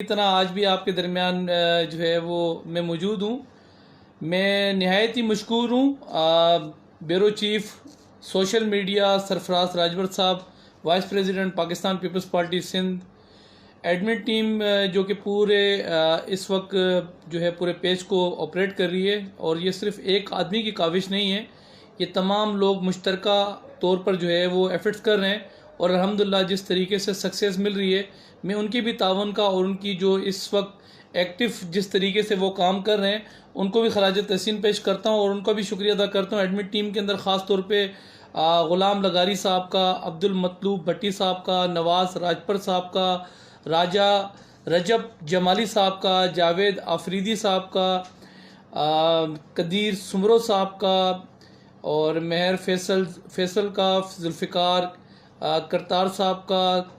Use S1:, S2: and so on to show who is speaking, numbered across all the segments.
S1: की तरह आज भी आपके दरमियान जो है वो मैं मौजूद हूँ। मैं नहायत ही मशकूर हूँ bureau chief social media Sarfaraz Rajwar Sahab, vice president Pakistan Peoples Party Sindh, admin team जो कि पूरे इस वक्त जो है पूरे पेज को ऑपरेट कर रही है। और ये सिर्फ एक आदमी की काविश नहीं है, ये तमाम लोग मुश्तरका तौर पर जो है वो एफर्ट्स कर रहे हैं। और अल्हम्दुलिल्लाह जिस तरीके से सक्सेस मिल रही है, मैं उनकी भी तावन का और उनकी जो इस वक्त एक्टिव जिस तरीके से वो काम कर रहे हैं उनको भी खराज तहसीन पेश करता हूँ और उनका भी शुक्रिया अदा करता हूँ। एडमिन टीम के अंदर ख़ास तौर पे ग़ुलाम लगारी साहब का, अब्दुल मतलूब भट्टी साहब का, नवाज राजपर साहब का, राजा रजब जमाली साहब का, जावेद आफरीदी साहब का, कदीर सुमरो साहब का, और महर फैसल का, जुल्फ़िकार करतार साहब का,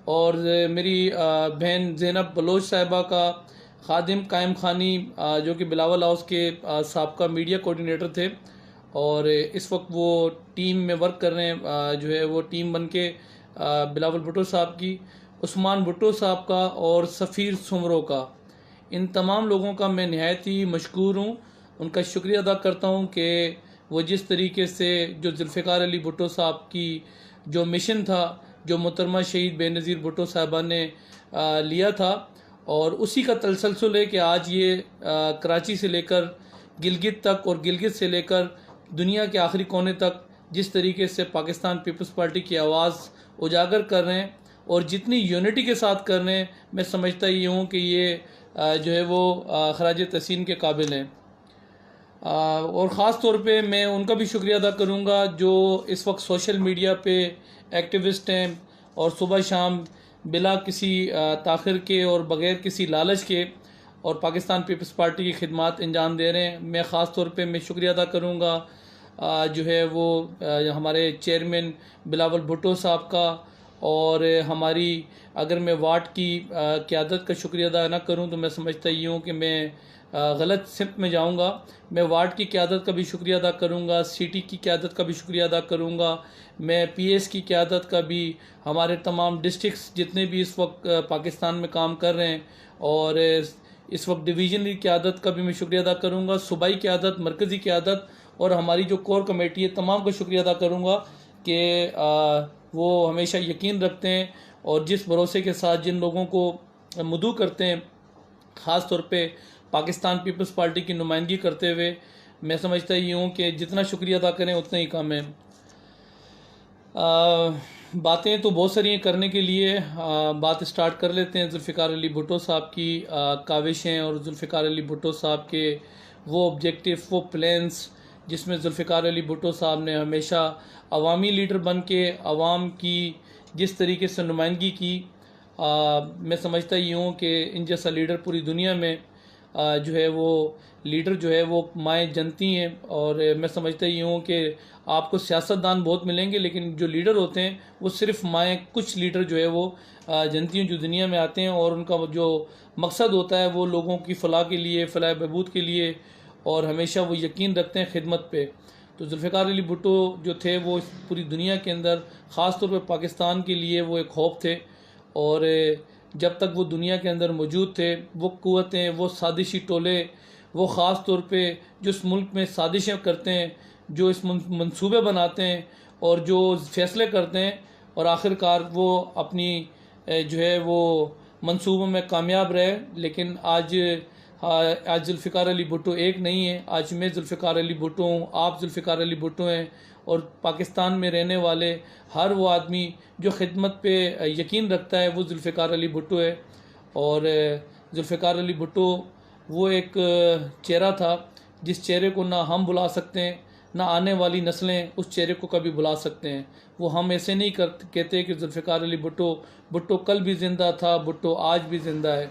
S1: और मेरी बहन ज़ैनब बलोच साहिबा का, खादिम कायम खानी जो कि बिलावल हाउस के साबका मीडिया कोऑर्डिनेटर थे और इस वक्त वो टीम में वर्क कर रहे हैं, जो है वो टीम बन के बिलावल भुट्टो साहब की, उस्मान भुट्टो साहब का और सफ़ीर सुमरो का। इन तमाम लोगों का मैं नहायत ही मशकूर हूँ, उनका शुक्रिया अदा करता हूँ कि वो जिस तरीके से जो जुल्फ़िकार अली भुट्टो साहब की जो मिशन था, जो मोहतरमा शहीद बेनज़ीर भुट्टो साहबा ने लिया था, और उसी का तसलसल है कि आज ये कराची से लेकर गिलगित तक और गिलगित से लेकर दुनिया के आखिरी कोने तक जिस तरीके से पाकिस्तान पीपल्स पार्टी की आवाज़ उजागर कर रहे हैं और जितनी यूनिटी के साथ कर रहे हैं, मैं समझता ही हूँ कि ये जो है वो खराज तहसीन के काबिल हैं। और ख़ास तौर पे मैं उनका भी शुक्रिया अदा करूँगा जो इस वक्त सोशल मीडिया पे एक्टिविस्ट हैं और सुबह शाम बिला किसी ताख़िर के और बग़ैर किसी लालच के और पाकिस्तान पीपल्स पार्टी की खिदमत अंजाम दे रहे हैं। मैं ख़ास तौर पे मैं शुक्रिया अदा करूँगा जो है वो हमारे चेयरमैन बिलावल भुट्टो साहब का, और हमारी अगर मैं वार्ड की क़यादत का शुक्रिया अदा ना करूं तो मैं समझता ही हूँ कि मैं गलत सिमत में जाऊंगा। मैं वार्ड की क़यादत का भी शुक्रिया अदा करूंगा, सिटी की क़यादत का भी शुक्रिया अदा करूंगा, मैं पीएस की क़यादत का भी, हमारे तमाम डिस्ट्रिक्ट्स जितने भी इस वक्त पाकिस्तान में काम कर रहे हैं, और इस वक्त डिवीज़नल क़यादत का भी मैं शुक्रिया अदा करूँगा, सूबाई क़यादत, मरकज़ी क़यादत और हमारी जो कोर कमेटी है तमाम का शुक्रिया अदा करूँगा कि वो हमेशा यकीन रखते हैं और जिस भरोसे के साथ जिन लोगों को मदऊ करते हैं, ख़ास तौर पे पाकिस्तान पीपल्स पार्टी की नुमाइंदगी करते हुए, मैं समझता ही हूँ कि जितना शुक्रिया अदा करें उतना ही कम है। बातें तो बहुत सारी हैं करने के लिए, बात स्टार्ट कर लेते हैं जुल्फ़िकार अली भुट्टो साहब की काविशें और जुल्फ़िकार अली भुट्टो साहब के वो ऑब्जेक्टिव, वो प्लान्स जिसमें जुल्फ़िकार अली भुट्टो साहब ने हमेशा अवामी लीडर बन के अवाम की जिस तरीके से नुमाइंदगी की, मैं समझता ही हूँ कि इन जैसा लीडर पूरी दुनिया में जो है वो लीडर जो है वो माएँ जनती हैं। और मैं समझता ही हूँ कि आपको सियासतदान बहुत मिलेंगे लेकिन जो लीडर होते हैं वो सिर्फ माएँ, कुछ लीडर जो है वो जनती हैं जो दुनिया में आते हैं और उनका जो मकसद होता है वो लोगों की फ़लाह के लिए, फ़लाह बहबूद के लिए, और हमेशा वो यकीन रखते हैं खिदमत पे। तो जुल्फ़िकार अली भुट्टो जो थे वो पूरी दुनिया के अंदर ख़ास तौर पे पाकिस्तान के लिए वो एक खौफ थे, और जब तक वो दुनिया के अंदर मौजूद थे वो क़ुव्वतें, वो साजिशी टोले, वो ख़ास तौर पे जो इस मुल्क में साजिशें करते हैं, जो इस मंसूबे बनाते हैं और जो फ़ैसले करते हैं, और आखिरकार वो अपनी जो है वो मंसूबों में कामयाब रहे। लेकिन आज जुल्फ़िकार अली भुट्टो एक नहीं है, आज मैं जुल्फ़िकार अली भुट्टो हूँ, आप जुल्फ़िकार अली भुट्टो हैं, और पाकिस्तान में रहने वाले हर वो आदमी जो खिदमत पे यकीन रखता है वो जुल्फ़िकार अली भुट्टो है। और जुल्फ़िकार अली भुट्टो वो एक चेहरा था जिस चेहरे को ना हम बुला सकते हैं ना आने वाली नस्लें उस चेहरे को कभी बुला सकते हैं। वो हम ऐसे नहीं कहते कि जुल्फ़िकार अली भुट्टो कल भी ज़िंदा था, भुट्टो आज भी ज़िंदा है।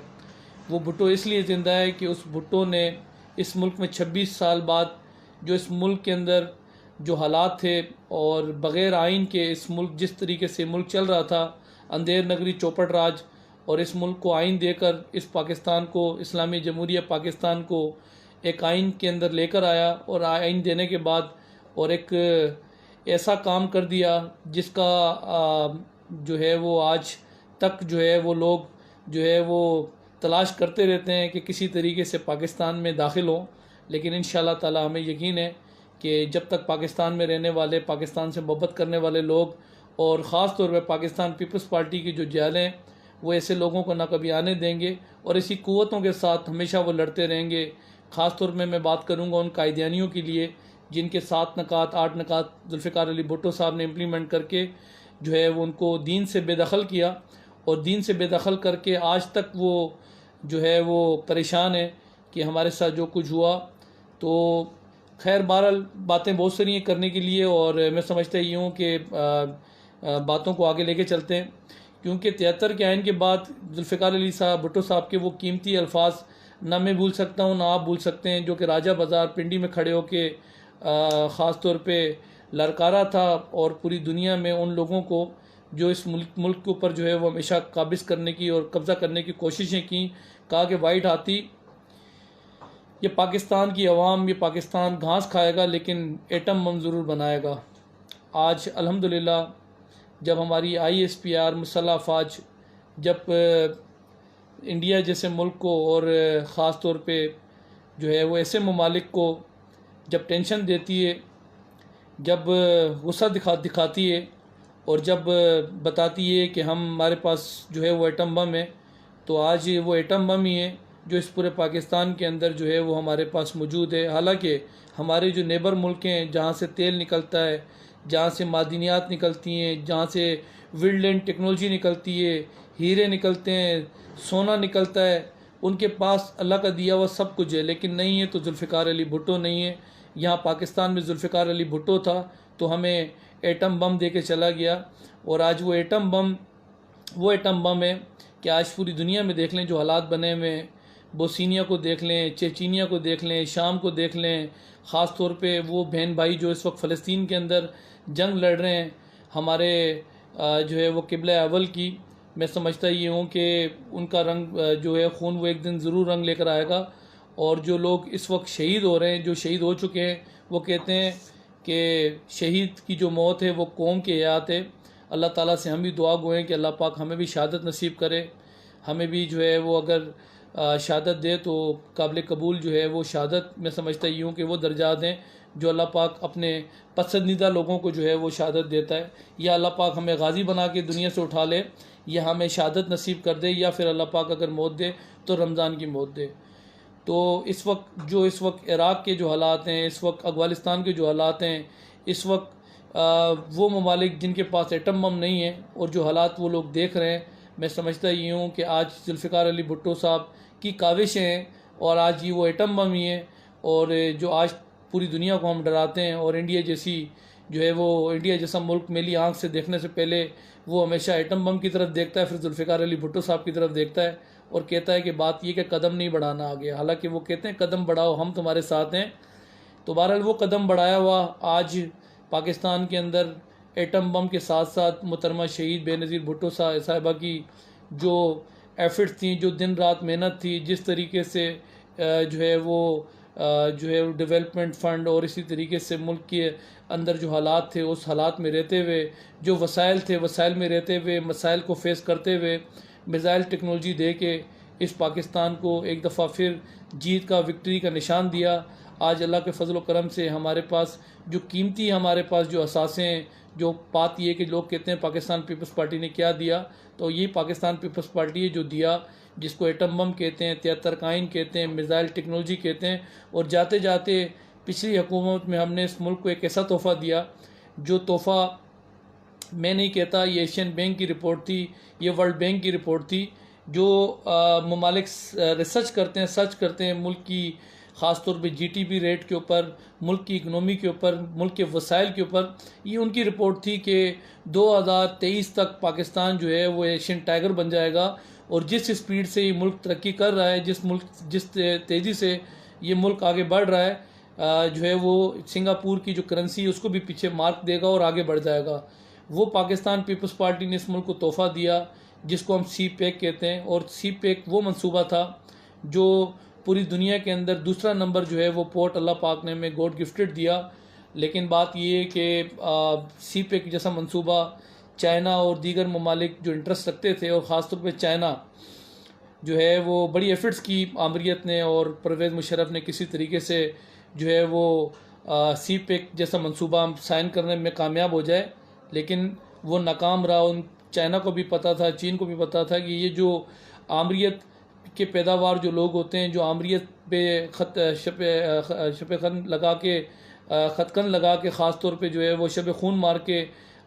S1: वो भुट्टो इसलिए ज़िंदा है कि उस भुट्टो ने इस मुल्क में 26 साल बाद जो इस मुल्क के अंदर जो हालात थे और बग़ैर आइन के इस मुल्क जिस तरीके से मुल्क चल रहा था, अंधेर नगरी चौपट राज, और इस मुल्क को आइन देकर इस पाकिस्तान को, इस्लामी जमहूरिया पाकिस्तान को एक आइन के अंदर लेकर आया, और आइन देने के बाद और एक ऐसा काम कर दिया जिसका जो है वो आज तक जो है वो लोग जो है वो तलाश करते रहते हैं कि किसी तरीके से पाकिस्तान में दाखिल हों, लेकिन इंशाअल्लाह ताला हमें यकीन है कि जब तक पाकिस्तान में रहने वाले, पाकिस्तान से मोहब्बत करने वाले लोग और ख़ास तौर पर पाकिस्तान पीपल्स पार्टी की जो जेल हैं, वो ऐसे लोगों को ना कभी आने देंगे और इसी क़ुव्वतों के साथ हमेशा वो लड़ते रहेंगे। ख़ास तौर में मैं बात करूँगा उन कायदियानियों के लिए जिनके 7 नकात 8 नकात जुल्फ़िकार अली भुट्टो साहब ने इम्प्लीमेंट करके जो है वो उनको दीन से बेदखल किया, और दीन से बेदखल करके आज तक वो जो है वो परेशान है कि हमारे साथ जो कुछ हुआ। तो खैर बहरहाल बातें बहुत सारी हैं करने के लिए, और मैं समझता ही हूँ कि बातों को आगे लेके चलते हैं, क्योंकि 73 के आइन के बाद जुल्फ़िकार अली साहब भुट्टो साहब के वो कीमती अल्फाज ना मैं भूल सकता हूँ ना आप भूल सकते हैं, जो कि राजा बाज़ार पिंडी में खड़े होके ख़ास तौर पे ललकारा था और पूरी दुनिया में उन लोगों को जो इस मुल्क के ऊपर जो है वो हमेशा काबिज़ करने की और कब्ज़ा करने की कोशिशें की। कहा कि वाइट हाथी, ये पाकिस्तान की अवाम, ये पाकिस्तान घास खाएगा लेकिन एटम बम ज़रूर बनाएगा। आज अल्हम्दुलिल्लाह जब हमारी ISPR मुसल्लह अफ़वाज जब इंडिया जैसे मुल्क को और ख़ास तौर पे जो है वो ऐसे ममालिक को जब टेंशन देती है, जब गुस्सा दिखाती है और जब बताती है कि हमारे पास जो है वो एटम बम है, तो आज वो एटम बम ही है जो इस पूरे पाकिस्तान के अंदर जो है वो हमारे पास मौजूद है। हालांकि हमारे जो नेबर मुल्क हैं, जहाँ से तेल निकलता है, जहाँ से मादनियात निकलती हैं, जहाँ से विल्डलैंड टेक्नोलॉजी निकलती है, हीरे निकलते हैं, सोना निकलता है, उनके पास अल्लाह का दिया हुआ सब कुछ है, लेकिन नहीं है तो जुल्फ़िकार अली भुट्टो नहीं है। यहाँ पाकिस्तान में जुल्फ़िकार अली भुट्टो था तो हमें एटम बम दे के चला गया, और आज वो एटम बम है कि आज पूरी दुनिया में देख लें जो हालात बने हुए हैं। बोस्निया को देख लें, चेचीनिया को देख लें, शाम को देख लें, ख़ास तौर पे वो बहन भाई जो इस वक्त फ़लस्तीन के अंदर जंग लड़ रहे हैं, हमारे जो है वो किबला अव्वल की, मैं समझता ये हूँ कि उनका रंग जो है खून वो एक दिन ज़रूर रंग लेकर आएगा। और जो लोग इस वक्त शहीद हो रहे हैं, जो शहीद हो चुके हैं, वो कहते हैं कि शहीद की जो मौत है वो कौम की हयात है। अल्लाह ताला से हम भी दुआ गो हैं कि अल्लाह पाक हमें भी शहादत नसीब करे, हमें भी जो है वो अगर शहादत दे तो काबिल कबूल जो है वो शहादत, मैं समझता ही हूँ कि वो दर्जात हैं जो अल्लाह पाक अपने पसंदीदा लोगों को जो है वो शहादत देता है। या अल्लाह पाक हमें गाजी बना के दुनिया से उठा ले, या हमें शहादत नसीब कर दे, या फिर अल्लाह पाक अगर मौत दे तो रमज़ान की मौत दे। तो इस वक्त इराक़ के जो हालात हैं, इस वक्त अफ़गानिस्तान के जो हालात हैं, इस वक्त वो ममालिक जिनके पास एटम बम नहीं है और जो हालात वो लोग देख रहे हैं, मैं समझता ही हूँ कि आज जुल्फ़िकार अली भुट्टो साहब की काविशें हैं और आज ये वो एटम बम ही है, और जो आज पूरी दुनिया को हम डराते हैं। और इंडिया जैसा मुल्क मेरी आँख से देखने से पहले वो हमेशा एटम बम की तरफ देखता है, फिर जुल्फ़िकार अली भुट्टो साहब की तरफ देखता है और कहता है कि बात ये कि कदम नहीं बढ़ाना आगे। हालांकि वो कहते हैं कदम बढ़ाओ, हम तुम्हारे साथ हैं। तो बहरहाल वो कदम बढ़ाया हुआ आज पाकिस्तान के अंदर एटम बम के साथ साथ मोहतरमा शहीद बेनज़ीर भुट्टो साहिबा की जो एफर्ट्स थी, जो दिन रात मेहनत थी, जिस तरीके से जो है वो डेवलपमेंट फ़ंड और इसी तरीके से मुल्क के अंदर जो हालात थे, उस हालात में रहते हुए जो वसाइल थे, वसाइल में रहते हुए मसाइल को फेस करते हुए मिज़ाइल टेक्नोलॉजी दे के इस पाकिस्तान को एक दफ़ा फिर जीत का, विक्ट्री का निशान दिया। आज अल्लाह के फजल व करम से हमारे पास जो कीमती, हमारे पास जो असासे हैं, जो बात ये कि लोग कहते हैं पाकिस्तान पीपल्स पार्टी ने क्या दिया, तो ये पाकिस्तान पीपल्स पार्टी है जो दिया, जिसको एटम बम कहते हैं, 73 का आइन कहते हैं, मिज़ाइल टेक्नोलॉजी कहते हैं। और जाते जाते पिछली हुकूमत में हमने इस मुल्क को एक ऐसा तोहफ़ा दिया, जो तोहफ़ा मैं नहीं कहता, ये एशियन बैंक की रिपोर्ट थी, ये वर्ल्ड बैंक की रिपोर्ट थी, जो ममालिक रिसर्च करते हैं, सर्च करते हैं मुल्क की ख़ास तौर पे GDP रेट के ऊपर, मुल्क की इकनॉमी के ऊपर, मुल्क के वसाइल के ऊपर। ये उनकी रिपोर्ट थी कि 2023 तक पाकिस्तान जो है वो एशियन टाइगर बन जाएगा, और जिस स्पीड से ये मुल्क तरक्की कर रहा है, जिस तेज़ी से ये मुल्क आगे बढ़ रहा है, जो है वो सिंगापुर की जो करेंसी है उसको भी पीछे मार्क देगा और आगे बढ़ जाएगा। वो पाकिस्तान पीपल्स पार्टी ने इस मुल्क को तोहफ़ा दिया, जिसको हम CPEC कहते हैं। और CPEC वो मंसूबा था जो पूरी दुनिया के अंदर दूसरा नंबर जो है वो पोर्ट अल्लाह पाक ने हमें गॉड गिफ्टेड दिया। लेकिन बात ये है कि CPEC जैसा मंसूबा चाइना और दीगर ममालिक जो इंटरेस्ट रखते थे, और ख़ास तौर पे चाइना, जो है वो बड़ी एफर्ट्स की आमरीत ने, और परवेज़ मुशर्रफ ने किसी तरीके से जो है वो सी पैक जैसा मंसूबा साइन करने में कामयाब हो जाए, लेकिन वो नाकाम रहा। उन चाइना को भी पता था, चीन को भी पता था कि ये जो आमरीत के पैदावार जो लोग होते हैं, जो आमरीत पे शप-ए-खन लगा के ख़तकन लगा के ख़ास तौर पे जो है वो शब खून मार के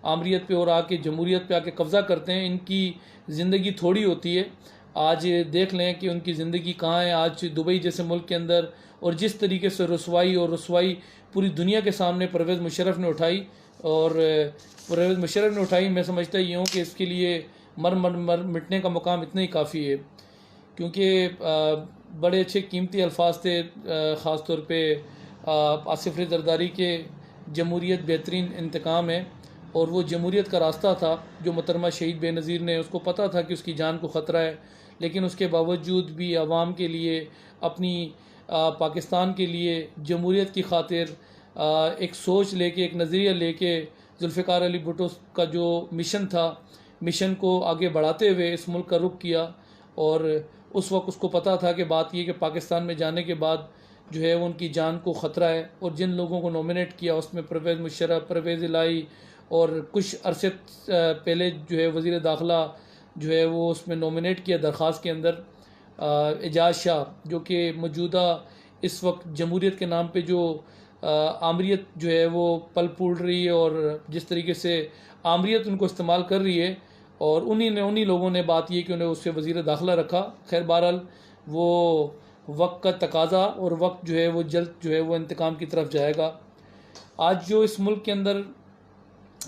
S1: आमरीत पे और आके जमहूरियत पे आके कब्ज़ा करते हैं, इनकी ज़िंदगी थोड़ी होती है। आज देख लें कि उनकी ज़िंदगी कहाँ है। आज दुबई जैसे मुल्क के अंदर, और जिस तरीके से रसवाई पूरी दुनिया के सामने परवेज़ मुशर्रफ ने उठाई, और परवेज़ मुशर्रफ ने उठाई, मैं समझता ही हूँ कि इसके लिए मर मिटने का मुकाम इतना ही काफ़ी है, क्योंकि बड़े अच्छे कीमती अल्फाज थे। ख़ास तौर पे आसिफ अली जरदारी के जमहूरियत बेहतरीन इंतकाम है, और वो जमहूरियत का रास्ता था जो मोहतरमा शहीद बेनज़ीर ने, उसको पता था कि उसकी जान को ख़तरा है, लेकिन उसके बावजूद भी आवाम के लिए, अपनी पाकिस्तान के लिए, जमहूरियत की खातिर एक सोच लेके, एक नज़रिया लेके जुल्फ़िकार अली भुट्टो का जो मिशन था, मिशन को आगे बढ़ाते हुए इस मुल्क का रुख किया। और उस वक्त उसको पता था कि बात ये कि पाकिस्तान में जाने के बाद जो है वो उनकी जान को ख़तरा है, और जिन लोगों को नॉमिनेट किया उसमें परवेज़ मुशर्रफ, परवेज़ इलाही, और कुछ अरसे पहले जो है वज़ीर दाखिला जो है वो उसमें नॉमिनेट किया दरख्वास्त के अंदर एजाज शाह, जो कि मौजूदा इस वक्त जमहूरियत के नाम पे जो आमरीत जो है वो पल फूल रही है, और जिस तरीके से आमरीत उनको इस्तेमाल कर रही है, और उन्हीं लोगों ने बात ये कि उन्हें उससे वज़ीर दाखिला रखा। खैर बहरहाल वो वक्त का तकाजा, और वक्त जो है वो जल्द जो है वो इंतकाम की तरफ जाएगा। आज जो इस मुल्क के अंदर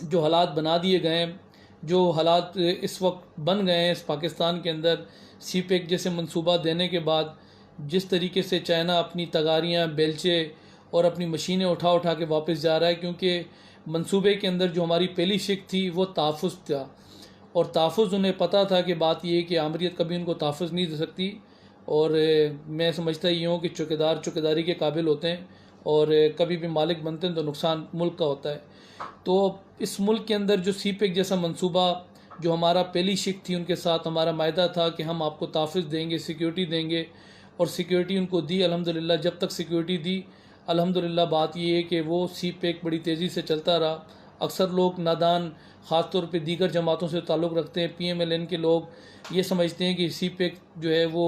S1: जो हालात बना दिए गए हैं, जो हालात इस वक्त बन गए हैं इस पाकिस्तान के अंदर, सी पैक जैसे मंसूबा देने के बाद जिस तरीके से चाइना अपनी तगारियाँ, बेलचे और अपनी मशीनें उठा के वापस जा रहा है, क्योंकि मंसूबे के अंदर जो हमारी पहली शिक थी वो तहफ़्फ़ुज़ था, और तहफ़्फ़ुज़ उन्हें पता था कि बात ये है कि आमरीत कभी उनको तहफ़्फ़ुज़ नहीं दे सकती। और मैं समझता ही हूँ कि चौकीदारी के काबिल होते हैं, और कभी भी मालिक बनते हैं तो नुकसान मुल्क का होता है। तो इस मुल्क के अंदर जो सी पैक जैसा मंसूबा, जो हमारा पहली शिक थी, उनके साथ हमारा मायदा था कि हम आपको तहफ़्फ़ुज़ देंगे, सिक्योरिटी देंगे, और सिक्योरिटी उनको दी अल्हम्दुलिल्लाह। जब तक सिक्योरिटी दी अल्हम्दुलिल्लाह, बात ये है कि वो सी पैक बड़ी तेज़ी से चलता रहा। अक्सर लोग नादान, ख़ास तौर पे दीगर जमातों से ताल्लुक़ रखते हैं, PMLN के लोग ये समझते हैं कि सी पैक जो है वो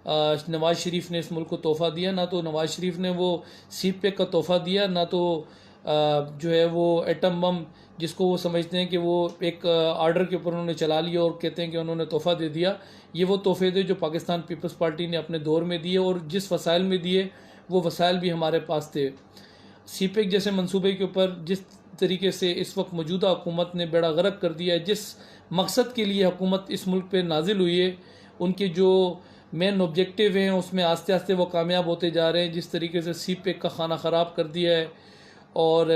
S1: नवाज़ शरीफ ने इस मुल्क को तोहफ़ा दिया। ना तो नवाज़ शरीफ ने वो सी पैक का तोहफ़ा दिया, ना तो जो है वो एटम बम, जिसको वो समझते हैं कि वो एक आर्डर के ऊपर उन्होंने चला लिया और कहते हैं कि उन्होंने तोहफ़ा दे दिया। ये वो तोहफ़े थे जो पाकिस्तान पीपल्स पार्टी ने अपने दौर में दिए, और जिस वसाइल में दिए वो वसाइल भी हमारे पास थे। सी पैक जैसे मंसूबे के ऊपर जिस तरीके से इस वक्त मौजूदा हुकूमत ने बेड़ा गर्क कर दिया है, जिस मकसद के लिए हुकूमत इस मुल्क पे नाजिल हुई है, उनके जो मेन ऑब्जेक्टिव हैं उसमें आस्ते आस्ते वो कामयाब होते जा रहे हैं। जिस तरीके से सी पैक का खाना ख़राब कर दिया है, और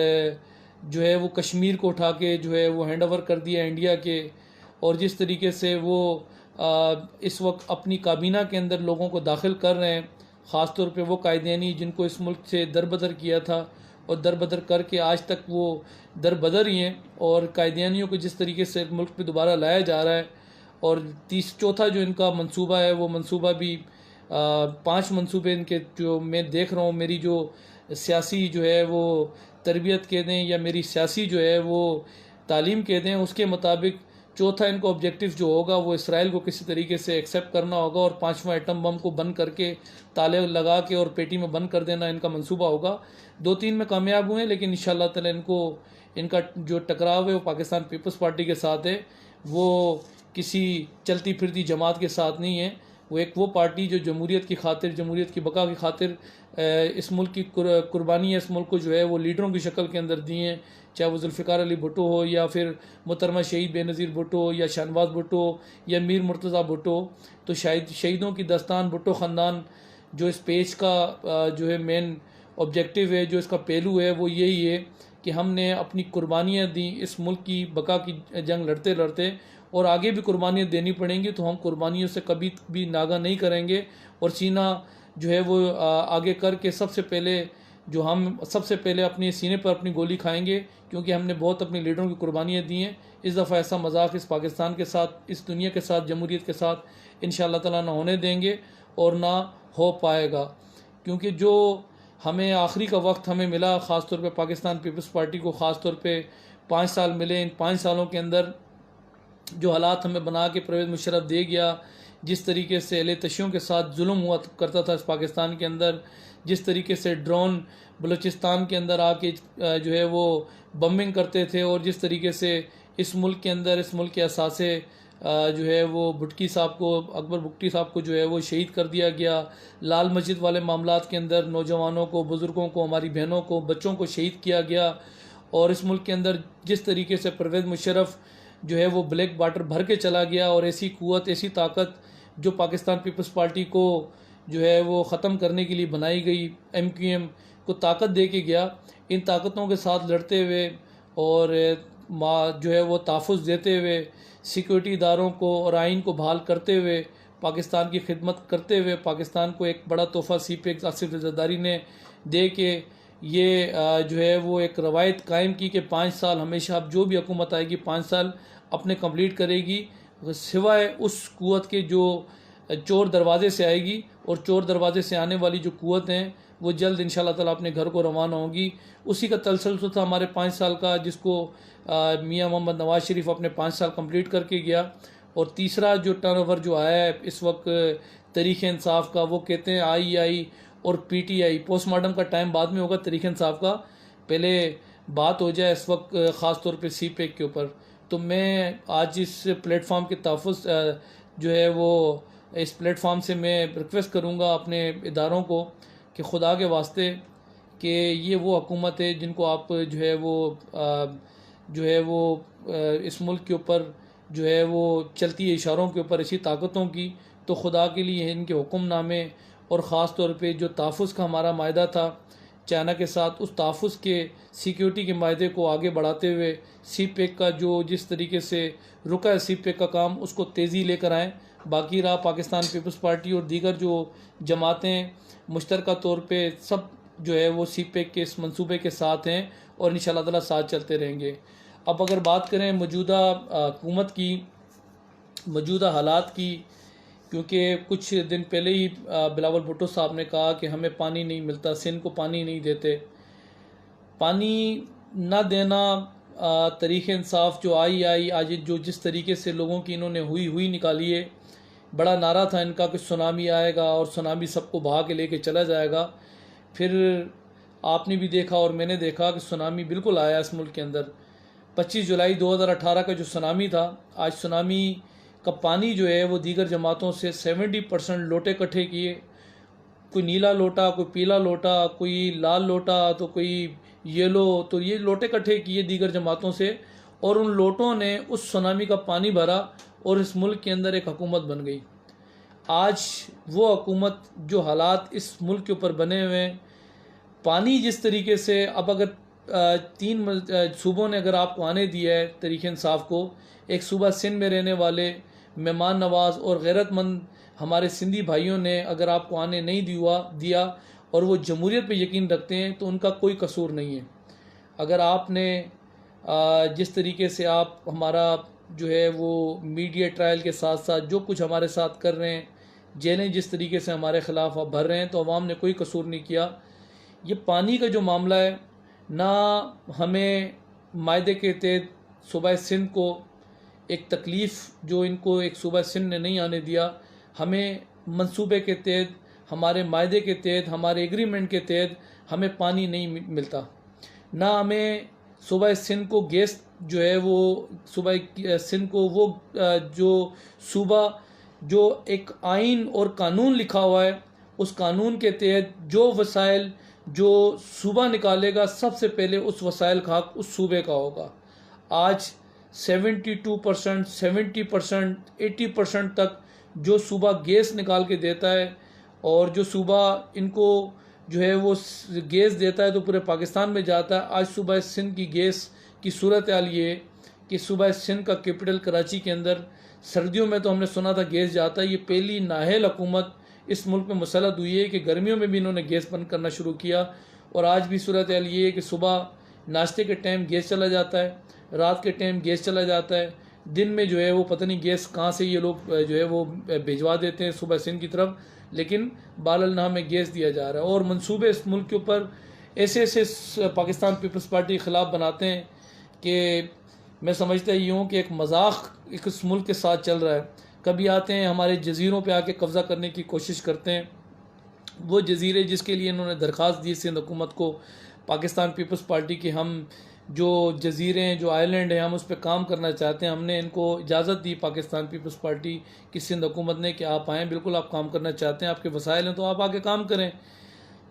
S1: जो है वो कश्मीर को उठा के जो है वो हैंड ओवर कर दिया इंडिया के, और जिस तरीके से वो इस वक्त अपनी काबीना के अंदर लोगों को दाखिल कर रहे हैं, ख़ास तौर पे वो कायदानी जिनको इस मुल्क से दरबदर किया था, और दरबदर करके आज तक वो दरबदर ही हैं, और कायदानियों को जिस तरीके से मुल्क पे दोबारा लाया जा रहा है। और चौथा जो इनका मंसूबा है, वो मंसूबा भी 5 मंसूबे इनके जो मैं देख रहा हूँ, मेरी जो सियासी जो है वो तरबियत कह दें, या मेरी सियासी जो है वो तालीम कह दें, उसके मुताबिक चौथा इनका ऑब्जेक्टिव जो होगा वो इसराइल को किसी तरीके से एक्सेप्ट करना होगा, और 5वां एटम बम को बंद करके ताले लगा के और पेटी में बंद कर देना इनका मंसूबा होगा। 2-3 में कामयाब हुए हैं, लेकिन इंशाअल्लाह ताला इनका जो टकराव है वो पाकिस्तान पीपल्स पार्टी के साथ है, वो किसी चलती फिरती जमात के साथ नहीं है। वो पार्टी जो जमहूरियत की खातिर, जमहूरियत की बका की खातिर इस मुल्क की कुर्बानी है, इस मुल्क को जो है वो लीडरों की शक्ल के अंदर दी हैं, चाहे वो जुल्फ़िकार अली भुट्टो हो, या फिर मोहतरमा शहीद बेनज़ीर भुट्टो, या शाहनवाज़ भुट्टो, या मीर मुर्तज़ा भुट्टो। तो शहीदों की दस्तान, भुट्टो ख़ानदान, जो इस पेज का जो है मेन ऑब्जेक्टिव है, जो इसका पहलू है, वो यही है कि हमने अपनी कुर्बानियाँ दी इस मुल्क की बका की जंग लड़ते लड़ते, और आगे भी कुर्बानियाँ देनी पड़ेंगी। तो हम कुर्बानियों से कभी भी नागा नहीं करेंगे, और सीना जो है वो आगे करके सबसे पहले जो हम सबसे पहले अपने सीने पर अपनी गोली खाएंगे, क्योंकि हमने बहुत अपने लीडरों की कुर्बानियाँ दी हैं। इस दफ़ा ऐसा मजाक इस पाकिस्तान के साथ, इस दुनिया के साथ, जमहूरियत के साथ इंशाअल्लाह ताला ना होने देंगे और ना हो पाएगा। क्योंकि जो हमें आखिरी का वक्त हमें मिला, ख़ास तौर पे पाकिस्तान पीपल्स पार्टी को ख़ास तौर पे 5 साल मिले, इन 5 सालों के अंदर जो हालात हमें बना के परवेज़ मुशर्रफ दे गया, जिस तरीके से अहले तशियों के साथ जुल्म हुआ करता था इस पाकिस्तान के अंदर, जिस तरीके से ड्रोन बलूचिस्तान के अंदर आके जो है वो बम्बिंग करते थे, और जिस तरीके से इस मुल्क के अंदर, इस मुल्क के असासे जो है वो भुट्टी साहब को, अकबर भुट्टी साहब को जो है वो शहीद कर दिया गया। लाल मस्जिद वाले मामलात के अंदर नौजवानों को, बुज़ुर्गों को, हमारी बहनों को, बच्चों को शहीद किया गया। और इस मुल्क के अंदर जिस तरीके से परवेज़ मुशर्रफ जो है वो ब्लैक वाटर भर के चला गया, और ऐसी क़ुव्वत, ऐसी ताकत जो पाकिस्तान पीपल्स पार्टी को जो है वो ख़त्म करने के लिए बनाई गई, MQM को ताकत दे के गया, इन ताकतों के साथ लड़ते हुए और जो है वो तहफ़्फ़ुज़ देते हुए, सिक्योरिटी इदारों को और आइन को बहाल करते हुए, पाकिस्तान की खिदमत करते हुए, पाकिस्तान को एक बड़ा तोहफ़ा CPEC आसिफ ज़रदारी ने दे के ये जो है वो एक रवायत कायम की कि 5 साल हमेशा, अब जो भी हुकूमत आएगी 5 साल अपने कंप्लीट करेगी, सिवाय उस क़ुव्वत के जो चोर दरवाज़े से आएगी, और चोर दरवाज़े से आने वाली जो क़ुव्वत हैं वो जल्द इंशाअल्लाह ताला अपने घर को रवाना होगी। उसी का तसलसल था हमारे 5 साल का, जिसको मियां मोहम्मद नवाज़ शरीफ अपने 5 साल कंप्लीट करके गया। और तीसरा जो टर्नओवर जो आया है इस वक्त तहरीक इंसाफ का, वो कहते हैं IEI और PTI, पोस्टमार्टम का टाइम बाद में होगा, तहरीक इंसाफ का पहले बात हो जाए इस वक्त ख़ास तौर पे CPEC के ऊपर। तो मैं आज इस प्लेटफॉर्म के तहफ़्फ़ुज़ जो है वो इस प्लेटफॉर्म से मैं रिक्वेस्ट करूँगा अपने इदारों को कि खुदा के वास्ते कि ये वो हुकूमत है जिनको आप जो है वो इस मुल्क के ऊपर जो है वो चलती है इशारों के ऊपर ऐसी ताकतों की, तो खुदा के लिए इनके हुक्मनामे और ख़ास तौर पे जो तहफ़्फ़ुज़ का हमारा मायदा था चाइना के साथ, उस तहफ़्फ़ुज़ के सिक्योरिटी के मायदे को आगे बढ़ाते हुए CPEC का जो जिस तरीके से रुका है CPEC का काम, उसको तेज़ी लेकर आएँ। बाकी रहा पाकिस्तान पीपल्स पार्टी और दीगर जो जमातें मुश्तरका तौर पे सब जो है वो CPEC के इस मंसूबे के साथ हैं और इंशाअल्लाह ताला साथ चलते रहेंगे। अब अगर बात करें मौजूदा हुकूमत की, मौजूदा हालात की, क्योंकि कुछ दिन पहले ही बिलावल भुट्टो साहब ने कहा कि हमें पानी नहीं मिलता, सिंध को पानी नहीं देते। पानी ना देना, तहरीक इंसाफ जो IEI आज जो जिस तरीके से लोगों की इन्होंने हुई निकाली है, बड़ा नारा था इनका कि सुनामी आएगा और सुनामी सबको बहा के लेके चला जाएगा। फिर आपने भी देखा और मैंने देखा कि सुनामी बिल्कुल आया इस मुल्क के अंदर। 25 जुलाई 2018 का जो सुनामी था, आज सुनामी का पानी जो है वो दीगर जमातों से 70% लोटे इकट्ठे किए, कोई नीला लोटा, कोई पीला लोटा, कोई लाल लोटा, तो कोई येलो, तो ये लोटे इकट्ठे किए दीगर जमातों से, और उन लोटों ने उस सुनामी का पानी भरा और इस मुल्क के अंदर एक हुकूमत बन गई। आज वो हुकूमत जो हालात इस मुल्क के ऊपर बने हुए हैं, पानी जिस तरीके से, अब अगर 3 सूबों ने अगर आपको आने दिया है तहरीक इंसाफ को, एक सूबा सिंध में रहने वाले मेहमान नवाज और गैरतमंद हमारे सिंधी भाइयों ने अगर आपको आने नहीं दिया और वो जमहूरियत पे यकीन रखते हैं, तो उनका कोई कसूर नहीं है। अगर आपने जिस तरीके से आप हमारा जो है वो मीडिया ट्रायल के साथ साथ जो कुछ हमारे साथ कर रहे हैं, जेलें जिस तरीके से हमारे ख़िलाफ़ आप भर रहे हैं, तो अवाम ने कोई कसूर नहीं किया। ये पानी का जो मामला है ना, हमें मायदे के तहत सूबा सिंध को एक तकलीफ़ जो इनको एक सूबा सिंध ने नहीं आने दिया, हमें मंसूबे के तहत, हमारे मायदे के तहत, हमारे एग्रीमेंट के तहत हमें पानी नहीं मिलता। ना हमें सूबा सिंध को गैस जो है वो सूबा सिंध को वो जो सूबा जो एक आइन और कानून लिखा हुआ है, उस कानून के तहत जो वसाइल जो सूबा निकालेगा, सबसे पहले उस वसाइल का हक उस सूबे का होगा। आज 72%, 70%, 80% तक जो सूबा गैस निकाल के देता है, और जो सूबा इनको जो है वो गैस देता है तो पूरे पाकिस्तान में जाता है। आज सूबा सिंध की गैस की सूरत हाल ये है कि सूबा सिंध का कैपिटल कराची के अंदर सर्दियों में तो हमने सुना था गैस जाता है। ये पहली नाअहल हुकूमत इस मुल्क में मुसल्लत हुई है कि गर्मियों में भी इन्होंने गैस बंद करना शुरू किया, और आज भी सूरत हाल ये है कि सुबह नाश्ते के टाइम गैस चला जाता है, रात के टाइम गैस चला जाता है, दिन में जो है वो पता नहीं गैस कहाँ से ये लोग जो है वो भिजवा देते हैं सुबह सिंध की तरफ, लेकिन बाललनाह में गैस दिया जा रहा है। और मंसूबे इस मुल्क के ऊपर ऐसे ऐसे पाकिस्तान पीपल्स पार्टी के ख़िलाफ़ बनाते हैं कि मैं समझता ही हूँ कि एक मजाक एक इस मुल्क के साथ चल रहा है। कभी आते हैं हमारे जजीरों पे आके कब्ज़ा करने की कोशिश करते हैं, वो जजीरे जिसके लिए इन्होंने दरख्वास्त दी सिंध हुकूमत को, पाकिस्तान पीपल्स पार्टी के हम जो जजीरे हैं, जो आइलैंड हैं, हम उस पर काम करना चाहते हैं। हमने इनको इजाज़त दी पाकिस्तान पीपल्स पार्टी की सिंध हुकूमत ने कि आप आएँ, बिल्कुल आप काम करना चाहते हैं, आपके वसाइल हैं तो आप आके काम करें।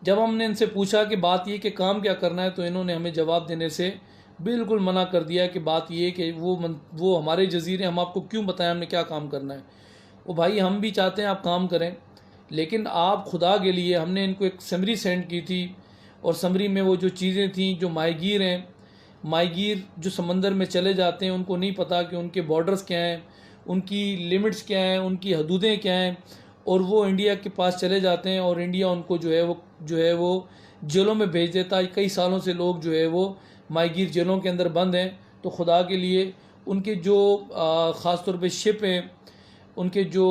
S1: जब हमने इनसे पूछा कि बात ये कि काम क्या करना है, तो इन्होंने हमें जवाब देने से बिल्कुल मना कर दिया कि बात ये कि वो हमारे जजीरे, हम आपको क्यों बताएं हमने क्या काम करना है। वो भाई हम भी चाहते हैं आप काम करें, लेकिन आप खुदा के लिए, हमने इनको एक समरी सेंड की थी और समरी में वो जो चीज़ें थी, जो माहीगीर हैं, माहीगीर जो समंदर में चले जाते हैं, उनको नहीं पता कि उनके बॉर्डर्स क्या हैं, उनकी लिमिट्स क्या हैं, उनकी हदूदें क्या हैं, और वो इंडिया के पास चले जाते हैं और इंडिया उनको जो है वो जेलों में भेज देता है। कई सालों से लोग जो है वो माहीगीर जेलों के अंदर बंद हैं। तो खुदा के लिए उनके जो ख़ास तौर पे शिप हैं, उनके जो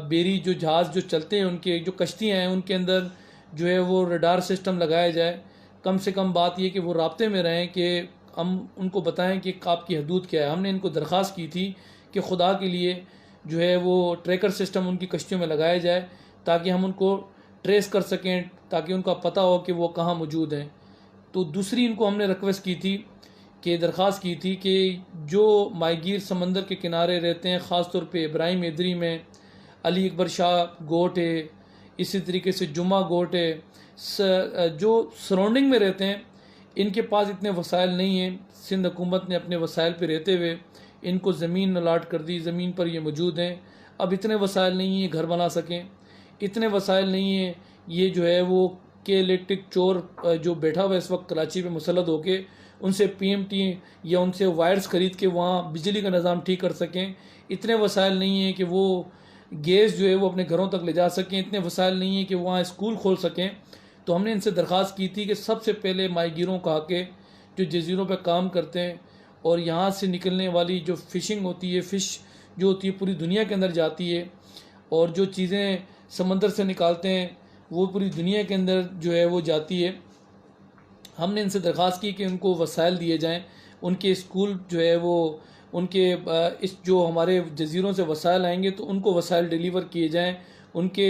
S1: बेरी जो जहाज़ जो चलते हैं, उनके जो कश्तियाँ हैं, उनके अंदर जो है वो रडार सिस्टम लगाया जाए। कम से कम बात ये कि वो राब्ते में रहें कि हम उनको बताएं कि आपकी हदूद क्या है। हमने इनको दरख्वास्त की थी कि खुदा के लिए जो है वो ट्रैकर सिस्टम उनकी कश्तियों में लगाया जाए ताकि हम उनको ट्रेस कर सकें, ताकि उनका पता हो कि वो कहाँ मौजूद हैं। तो दूसरी इनको हमने रिक्वेस्ट की थी कि दरख्वास्त की थी कि जो माहीगीर समंदर के किनारे रहते हैं, ख़ास तौर पे इब्राहिम एदरी में अली अकबर शाह गोट है, इसी तरीके से जुमा गोट है, जो सराउंडिंग में रहते हैं, इनके पास इतने वसाइल नहीं हैं। सिंध हुकूमत ने अपने वसाइल पे रहते हुए इनको ज़मीन अलाट कर दी, ज़मीन पर ये मौजूद हैं। अब इतने वसाइल नहीं हैं घर बना सकें, इतने वसाइल नहीं हैं ये जो है वो के इलेक्ट्रिक चोर जो बैठा हुआ है इस वक्त कराची पे मुसल्लत होके, उनसे पीएमटी या उनसे वायर्स ख़रीद के वहाँ बिजली का निज़ाम ठीक कर सकें। इतने वसाइल नहीं हैं कि वो गैस जो है वो अपने घरों तक ले जा सकें। इतने वसाइल नहीं हैं कि वहाँ स्कूल खोल सकें। तो हमने इनसे दरख्वास्त की थी कि सबसे पहले माहीगीरों को आके जो जजीरों पर काम करते हैं और यहाँ से निकलने वाली जो फ़िशिंग होती है, फ़िश जो होती है पूरी दुनिया के अंदर जाती है, और जो चीज़ें समंदर से निकालते हैं वो पूरी दुनिया के अंदर जो है वो जाती है। हमने इनसे दरख्वास्त की कि उनको वसाइल दिए जाएं, उनके स्कूल जो है वो उनके इस जो हमारे जजीरों से वसाइल आएंगे तो उनको वसाइल डिलीवर किए जाएं, उनके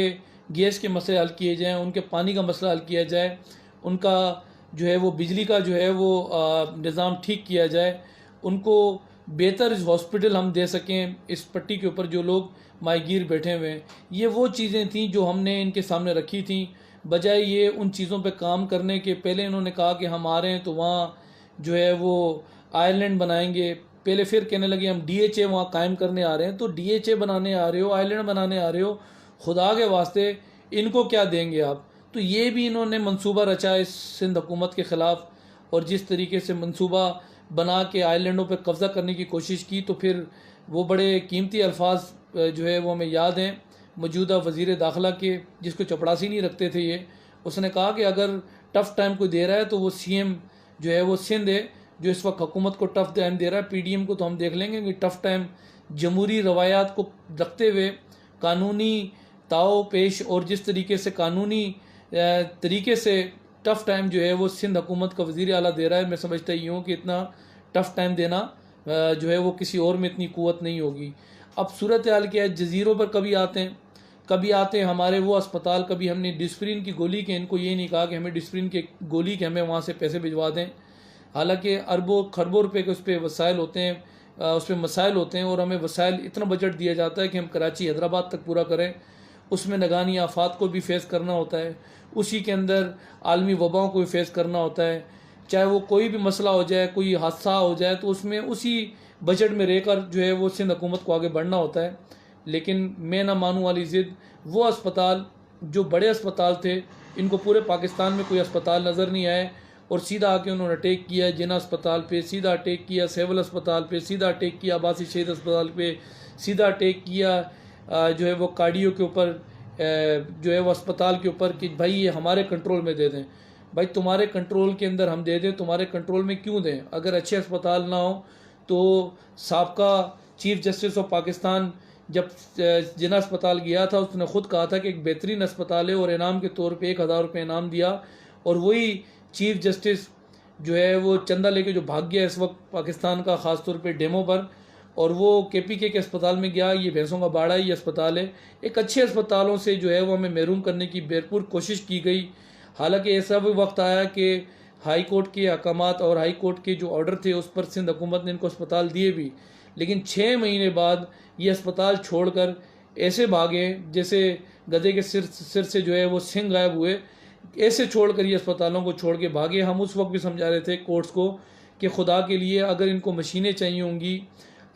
S1: गैस के मसले हल किए जाएं, उनके पानी का मसला हल किया जाए, उनका जो है वो बिजली का जो है वो निज़ाम ठीक किया जाए, उनको बेहतर हॉस्पिटल हम दे सकें इस पट्टी के ऊपर जो लोग माहीगीर बैठे हुए हैं। ये वो चीज़ें थीं जो हमने इनके सामने रखी थी। बजाय ये उन चीज़ों पे काम करने के, पहले इन्होंने कहा कि हम आ रहे हैं तो वहाँ जो है वो आइलैंड बनाएंगे, पहले फिर कहने लगे हम DHA वहाँ कायम करने आ रहे हैं। तो DHA बनाने आ रहे हो, आइलैंड बनाने आ रहे हो, खुदा के वास्ते इनको क्या देंगे आप। तो ये भी इन्होंने मंसूबा रचा इस सिंध हुकूमत के ख़िलाफ़, और जिस तरीके से मंसूबा बना के आइलैंडों पर कब्ज़ा करने की कोशिश की, तो फिर वो बड़े कीमती अल्फाज जो है वो हमें याद हैं मौजूदा वज़ीर दाखिला के, जिसको चपड़ासी नहीं रखते थे ये। उसने कहा कि अगर टफ़ टाइम कोई दे रहा है तो वो CM जो है वो सिंध है, जो इस वक्त हुकूमत को टफ़ टाइम दे रहा है। PDM को तो हम देख लेंगे कि टफ़ टाइम जमहूरी रवायात को रखते हुए कानूनी ताओ पेश और जिस तरीके से कानूनी तरीके से टफ़ टाइम जो है वो सिंध हुकूमत का वज़ीर आला दे रहा है। मैं समझता ही हूँ कि इतना टफ़ टाइम देना जो है वो किसी और में इतनी क़ुव्वत नहीं होगी। अब सूरत हाल क्या है, जजीरों पर कभी आते हैं हमारे वो अस्पताल, कभी हमने डिस्प्रिन की गोली के, इनको ये नहीं कहा कि हमें डिस्प्रिन की गोली के हमें वहाँ से पैसे भिजवा दें, हालांकि अरबों खरबों रुपए के उस पर वसाइल होते हैं, उस पर मसाइल होते हैं, और हमें वसाइल इतना बजट दिया जाता है कि हम कराची हैदराबाद तक पूरा करें। उसमें नगानी आफात को भी फेस करना होता है, उसी के अंदर आलमी वबाओं को भी फेस करना होता है। चाहे वो कोई भी मसला हो जाए, कोई हादसा हो जाए, तो उसमें उसी बजट में रहकर जो है वो सिंध हुकूमत को आगे बढ़ना होता है। लेकिन मैं ना मानूँ वाली ज़िद, वो अस्पताल जो बड़े अस्पताल थे, इनको पूरे पाकिस्तान में कोई अस्पताल नज़र नहीं आए, और सीधा आके उन्होंने अटैक किया जिना अस्पताल पे, सीधा अटैक किया सिविल अस्पताल पे, सीधा अटैक किया अब्बासी शहीद अस्पताल पे, सीधा अटैक किया जो है वो कार्डियो के ऊपर, जो है वो अस्पताल के ऊपर, कि भाई ये हमारे कंट्रोल में दे दें। भाई तुम्हारे कंट्रोल के अंदर हम दे दें, तुम्हारे कंट्रोल में क्यों दें? अगर अच्छे अस्पताल ना हो तो साबका चीफ जस्टिस ऑफ पाकिस्तान जब जिना अस्पताल गया था उसने ख़ुद कहा था कि एक बेहतरीन अस्पताल है और इनाम के तौर पे 1,000 रुपये इनाम दिया। और वही चीफ जस्टिस जो है वो चंदा लेके जो भाग गया इस वक्त पाकिस्तान का, ख़ास तौर पे डेमो पर, और वो KPK के अस्पताल में गया। ये भैंसों का बाड़ा ये अस्पताल है। एक अच्छे अस्पतालों से जो है वो हमें महरूम करने की भरपूर कोशिश की गई। हालांकि ऐसा भी वक्त आया कि हाई कोर्ट के अहकामात और हाई कोर्ट के जो ऑर्डर थे उस पर सिंध हुकूमत ने इनको अस्पताल दिए भी, लेकिन 6 महीने बाद ये अस्पताल छोड़कर ऐसे भागे जैसे गधे के सिर से जो है वो सिंह गायब हुए। ऐसे छोड़कर ये अस्पतालों को छोड़ के भागे। हम उस वक्त भी समझा रहे थे कोर्ट्स को कि खुदा के लिए अगर इनको मशीनें चाहिए होंगी,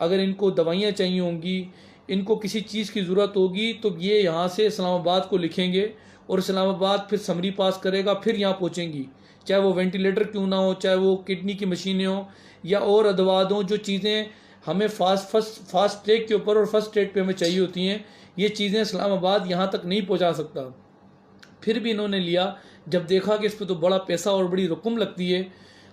S1: अगर इनको दवाइयाँ चाहिए होंगी, इनको किसी चीज़ की ज़रूरत होगी तो ये यहाँ से इस्लामाबाद को लिखेंगे और इस्लामाबाद फिर समरी पास करेगा, फिर यहाँ पहुँचेंगी। चाहे वो वेंटिलेटर क्यों ना हो, चाहे वो किडनी की मशीनें हों या और अदवाद हों, जो चीज़ें हमें फास्ट ट्रैक के ऊपर और फर्स्ट ट्रैक पे हमें चाहिए होती हैं, ये चीज़ें इस्लामाबाद यहाँ तक नहीं पहुँचा सकता। फिर भी इन्होंने लिया। जब देखा कि इस पर तो बड़ा पैसा और बड़ी रकम लगती है,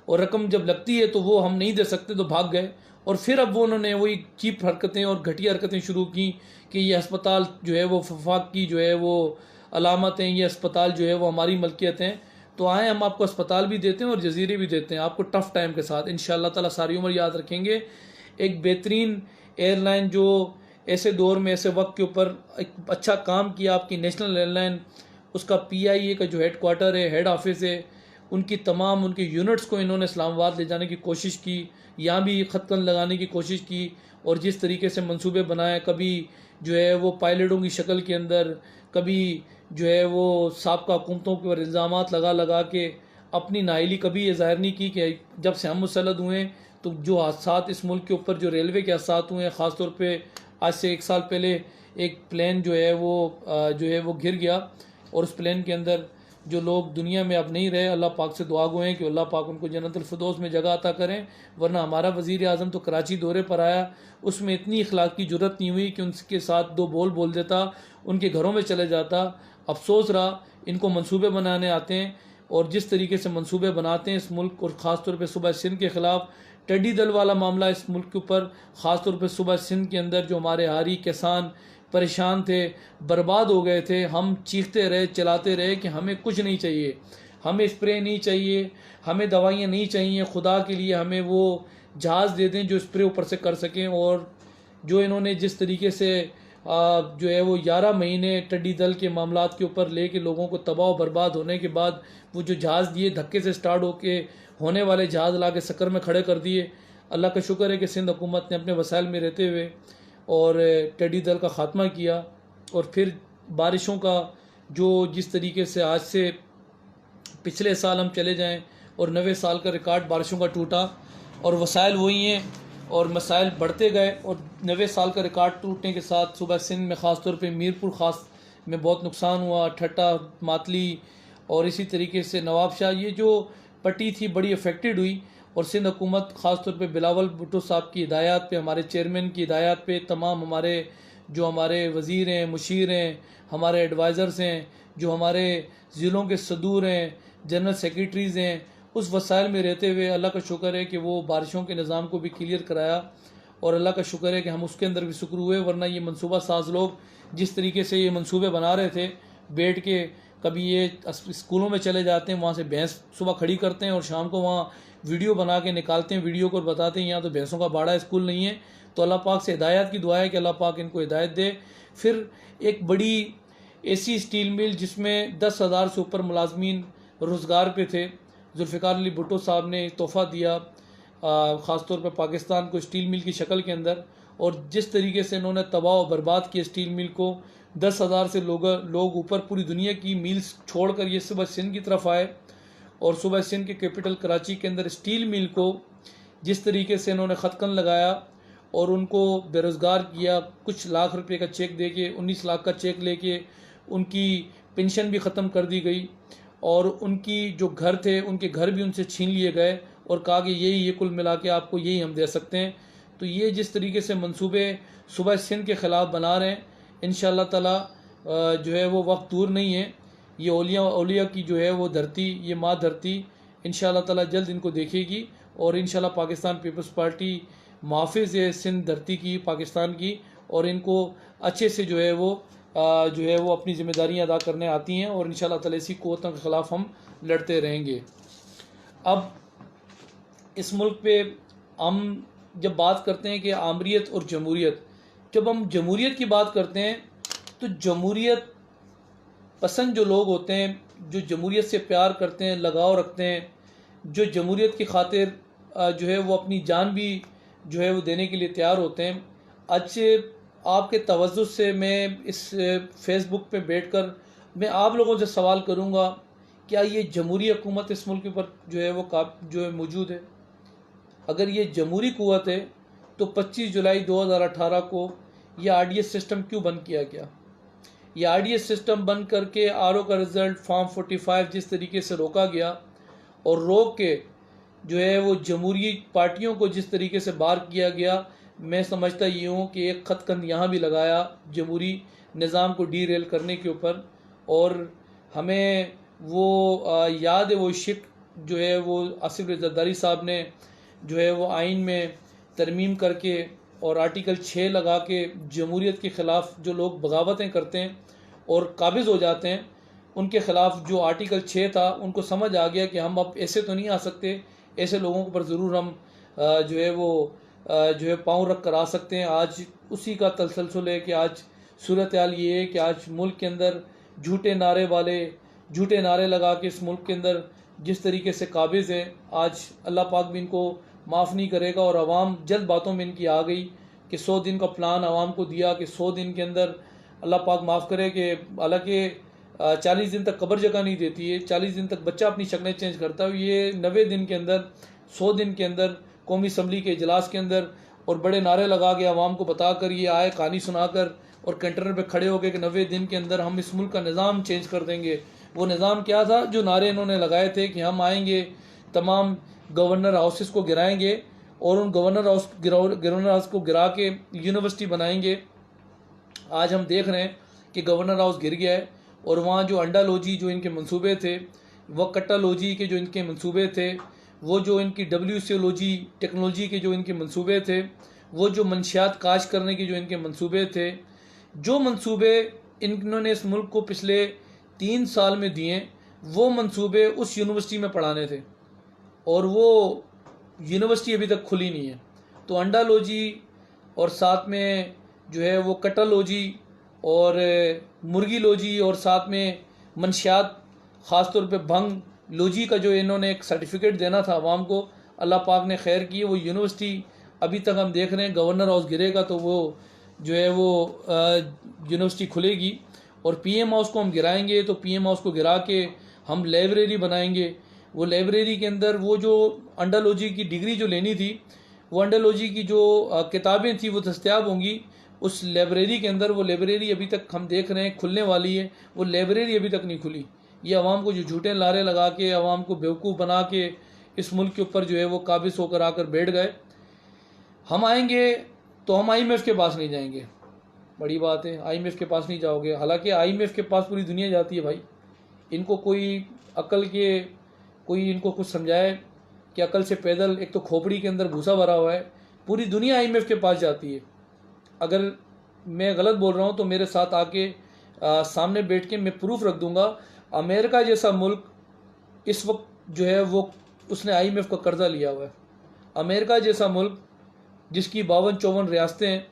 S1: और रकम जब लगती है तो वो हम नहीं दे सकते, तो भाग गए। और फिर अब वो उन्होंने वही चीप हरकतें और घटिया हरकतें शुरू की कि ये अस्पताल जो है वो वफाक की जो है वो अलामत हैं, ये अस्पताल जो है वो हमारी मलकियत हैं, तो आए हम आपको अस्पताल भी देते हैं और जजीरे भी देते हैं आपको टफ़ टाइम के साथ। इंशाअल्लाह ताला सारी उम्र याद रखेंगे। एक बेहतरीन एयरलाइन जो ऐसे दौर में ऐसे वक्त के ऊपर एक अच्छा काम किया, आपकी नेशनल एयरलाइन, उसका PIA का जो हेड क्वार्टर है, हेड ऑफिस है, उनकी तमाम उनके यूनिट्स को इन्होंने इस्लामाबाद ले जाने की कोशिश की, यहाँ भी खतकन लगाने की कोशिश की, और जिस तरीके से मंसूबे बनाए, कभी जो है वो पायलटों की शक्ल के अंदर, कभी जो है वो साबका हुकूमतों के ऊपर इल्ज़ामात लगा लगा के अपनी नाअहली कभी ये ज़ाहिर नहीं की कि जब से हम मुसल्लद हुए तो जो हादसात इस मुल्क के ऊपर, जो रेलवे के हादसात हुए हैं, ख़ास तौर पे आज से 1 साल पहले एक प्लेन जो है वो गिर गया, और उस प्लेन के अंदर जो लोग दुनिया में अब नहीं रहे, अल्लाह पाक से दुआ गो हैं कि अल्लाह पाक उनको जन्नतुल फिरदौस में जगह अता करें। वरना हमारा वज़ीर आज़म तो कराची दौरे पर आया, उसमें इतनी इखलाक की ज़रूरत नहीं हुई कि उनके साथ 2 बोल देता, उनके घरों में चले जाता। अफसोस रहा, इनको मंसूबे बनाने आते हैं, और जिस तरीके से मंसूबे बनाते हैं इस मुल्क, और ख़ास तौर पे सूबा सिंध के ख़िलाफ़ टेडी दल वाला मामला इस मुल्क के ऊपर, ख़ास तौर पे सूबा सिंध के अंदर जो हमारे हारी किसान परेशान थे, बर्बाद हो गए थे, हम चीखते रहे, चलाते रहे कि हमें कुछ नहीं चाहिए, हमें स्प्रे नहीं चाहिए, हमें दवाइयाँ नहीं चाहिए, खुदा के लिए हमें वो जहाज़ दे दें जो स्प्रे ऊपर से कर सकें। और जो इन्होंने जिस तरीके से जो है वो 11 महीने टिड्डी दल के मामलात के ऊपर ले के लोगों को तबाह और बर्बाद होने के बाद वो जो जहाज़ दिए, धक्के से स्टार्ट होके होने वाले जहाज़ ला के शक्कर में खड़े कर दिए। अल्लाह का शुक्र है कि सिंध हुकूमत ने अपने वसाइल में रहते हुए और टिड्डी दल का ख़ात्मा किया। और फिर बारिशों का जो जिस तरीके से आज से पिछले साल हम चले जाएं और 90 साल का रिकॉर्ड बारिशों का टूटा, और वसाइल वही हैं और मसाइल बढ़ते गए, और 90 साल का रिकॉर्ड टूटने के साथ सूबा सिंध में ख़ास तौर पे मीरपुर ख़ास में बहुत नुकसान हुआ। ठट्टा, मातली और इसी तरीके से नवाबशाह, ये जो पट्टी थी बड़ी अफेक्टेड हुई। और सिंध हुकूमत ख़ास तौर पे बिलावल भुट्टो साहब की हिदायत पे, हमारे चेयरमैन की हिदायत पे, तमाम हमारे वज़ीर हैं, मुशीर हैं, हमारे एडवाइज़र्स हैं, जो हमारे ज़िलों के सदूर हैं, जनरल सेक्रेटरीज़ हैं, उस वसाइल में रहते हुए अल्लाह का शुक्र है कि वो बारिशों के निज़ाम को भी क्लियर कराया। और अल्लाह का शुक्र है कि हम उसके अंदर भी शुक्र हुए, वरना ये मनसूबा साज लोग जिस तरीके से ये मनसूबे बना रहे थे बैठ के, कभी ये स्कूलों में चले जाते हैं, वहाँ से भैंस सुबह खड़ी करते हैं और शाम को वहाँ वीडियो बना के निकालते हैं, वीडियो को बताते हैं यहाँ तो भैंसों का बाड़ा स्कूल नहीं है। तो अल्लाह पाक से हिदायत की दुआ है कि अल्लाह पाक इनको हिदायत दे। फिर एक बड़ी ऐसी स्टील मिल जिसमें 10,000 से ऊपर मुलाजमीन रोज़गार पे थे, जुल्फ़िकार अली भुट्टो साहब ने तोहफ़ा दिया ख़ास तौर पे पाकिस्तान को स्टील मिल की शक्ल के अंदर। और जिस तरीके से इन्होंने तबाह और बर्बाद किया स्टील मिल को, 10,000 से लोग ऊपर पूरी दुनिया की मील्स छोड़कर ये सूबा सिंध की तरफ आए, और सूबा सिंध के कैपिटल कराची के अंदर स्टील मिल को जिस तरीके से इन्होंने खतकन लगाया और उनको बेरोज़गार किया, कुछ लाख रुपए का चेक दे के, 19 लाख का चेक लेके उनकी पेंशन भी ख़त्म कर दी गई, और उनकी जो घर थे उनके घर भी उनसे छीन लिए गए, और कहा कि ये कुल मिला के आपको यही हम दे सकते हैं। तो ये जिस तरीके से मंसूबे सूबा सिंध के ख़िलाफ़ बना रहे हैं, इंशाअल्लाह ताला जो है वो वक्त दूर नहीं है ये औलिया की जो है वो धरती, ये माँ धरती इंशाअल्लाह ताला जल्द इनको देखेगी और इंशाअल्लाह पाकिस्तान पीपल्स पार्टी मुहाफ़िज़ है सिंध धरती की, पाकिस्तान की, और इनको अच्छे से जो है वो अपनी ज़िम्मेदारियाँ अदा करने आती हैं और इंशाअल्लाह ताला इसी क़ुव्वतों के ख़िलाफ़ हम लड़ते रहेंगे। अब इस मुल्क पे हम जब बात करते हैं कि आमरीत और जमहूरियत, जब हम जमहूरियत की बात करते हैं तो जमहूरियत पसंद जो लोग होते हैं, जो जमहूरियत से प्यार करते हैं, लगाव रखते हैं, जो जमहूरियत की खातिर जो है वो अपनी जान भी जो है वो देने के लिए तैयार होते हैं। आज आपके तवज्जुह से मैं इस फेसबुक पे बैठकर मैं आप लोगों से सवाल करूंगा, क्या ये जमहूरी हुकूमत इस मुल्क पर जो है वो जो है मौजूद है? अगर ये जमहूरी कुव्वत है तो 25 जुलाई 2018 को ये RDS सिस्टम क्यों बंद किया गया? ये RDS सिस्टम बंद करके RO का रिज़ल्ट फॉर्म 45 जिस तरीके से रोका गया और रोक के जो है वो जमहूरी पार्टियों को जिस तरीके से बाहर किया गया, मैं समझता ये हूँ कि एक खतकंद यहाँ भी लगाया जमहूरी निज़ाम को डीरेल करने के ऊपर। और हमें वो याद है वो शिक जो है वो आसिफ जरदारी साहब ने जो है वो आइन में तरमीम करके और आर्टिकल 6 लगा के जमहूरियत के ख़िलाफ़ जो लोग बगावतें करते हैं और काबिज़ हो जाते हैं, उनके ख़िलाफ़ जो आर्टिकल 6 था उनको समझ आ गया कि हम अब ऐसे तो नहीं आ सकते, ऐसे लोगों पर ज़रूर हम जो है पाँव रख कर आ सकते हैं। आज उसी का तसलसल है कि आज सूरत हाल ये है कि आज मुल्क के अंदर झूठे नारे वाले झूठे नारे लगा के इस मुल्क के अंदर जिस तरीके से काबिज़ हैं, आज अल्लाह पाक भी इनको माफ़ नहीं करेगा। और आवाम जल्द बातों में इनकी आ गई कि 100 दिन का प्लान आवाम को दिया कि 100 दिन के अंदर अल्लाह पाक माफ़ करे कि हालांकि 40 दिन तक कब्र जगह नहीं देती है, 40 दिन तक बच्चा अपनी शक्लें चेंज करता है, ये 90 दिन के अंदर 100 दिन के अंदर कौमी असम्बली के इजलास के अंदर और बड़े नारे लगा के आवाम को बता कर ये आए कहानी सुनाकर और कंटेनर पे खड़े हो गए कि 90 दिन के अंदर हम इस मुल्क का निज़ाम चेंज कर देंगे। वो निज़ाम क्या था? जो नारे इन्होंने लगाए थे कि हम आएंगे, तमाम गवर्नर हाउसेस को गिराएंगे और उन गवर्नर हाउस को गिरा के यूनिवर्सिटी बनाएंगे। आज हम देख रहे हैं कि गवर्नर हाउस गिर गया है और वहाँ जो अंडालोजी जो इनके मंसूबे थे, वह कट्टालोजी के जो इनके मंसूबे थे, वो जो इनकी WCOलॉजी टेक्नोलॉजी के जो इनके मंसूबे थे, वो जो मंशियात काश करने के जो इनके मंसूबे थे, जो मंसूबे इन्होंने इस मुल्क को पिछले 3 साल में दिए, वो मंसूबे उस यूनिवर्सिटी में पढ़ाने थे और वो यूनिवर्सिटी अभी तक खुली नहीं है। तो अंडालोजी और साथ में जो है वो कट्टालोजी और मुर्गीलोजी और साथ में मंशियात ख़ास तौर पे भंग लोजी का जो इन्होंने एक सर्टिफिकेट देना था आवाम को, अल्लाह पाक ने खैर की, वो यूनिवर्सिटी अभी तक हम देख रहे हैं। गवर्नर हाउस गिरेगा तो वो जो है वो यूनिवर्सिटी खुलेगी और PM हाउस को हम गिराएंगे तो PM हाउस को गिरा के हम लाइब्रेरी बनाएंगे। वो लाइब्रेरी के अंदर वो जो अंडालोजी की डिग्री जो लेनी थी, वो अंडालोजी की जो किताबें थी वो दस्तयाब होंगी उस लाइब्रेरी के अंदर। वो लाइब्रेरी अभी तक हम देख रहे हैं खुलने वाली है, वो लाइब्रेरी अभी तक नहीं खुली। ये आवाम को जो झूठे नारे लगा के आवाम को बेवकूफ़ बना के इस मुल्क के ऊपर जो है वो काबिज़ होकर आकर बैठ गए। हम आएंगे तो हम IMF के पास नहीं जाएंगे, बड़ी बात है, IMF के पास नहीं जाओगे। हालांकि IMF के पास पूरी दुनिया जाती है भाई। इनको कोई अकल के कोई इनको कुछ समझाए कि अकल से पैदल, एक तो खोपड़ी के अंदर भूसा भरा हुआ है, पूरी दुनिया IMF के पास जाती है। अगर मैं गलत बोल रहा हूँ तो मेरे साथ आके सामने बैठ के मैं प्रूफ रख दूंगा। अमेरिका जैसा मुल्क इस वक्त जो है वो उसने IMF का कर्जा लिया हुआ है। अमेरिका जैसा मुल्क जिसकी 52-54 रियासतें हैं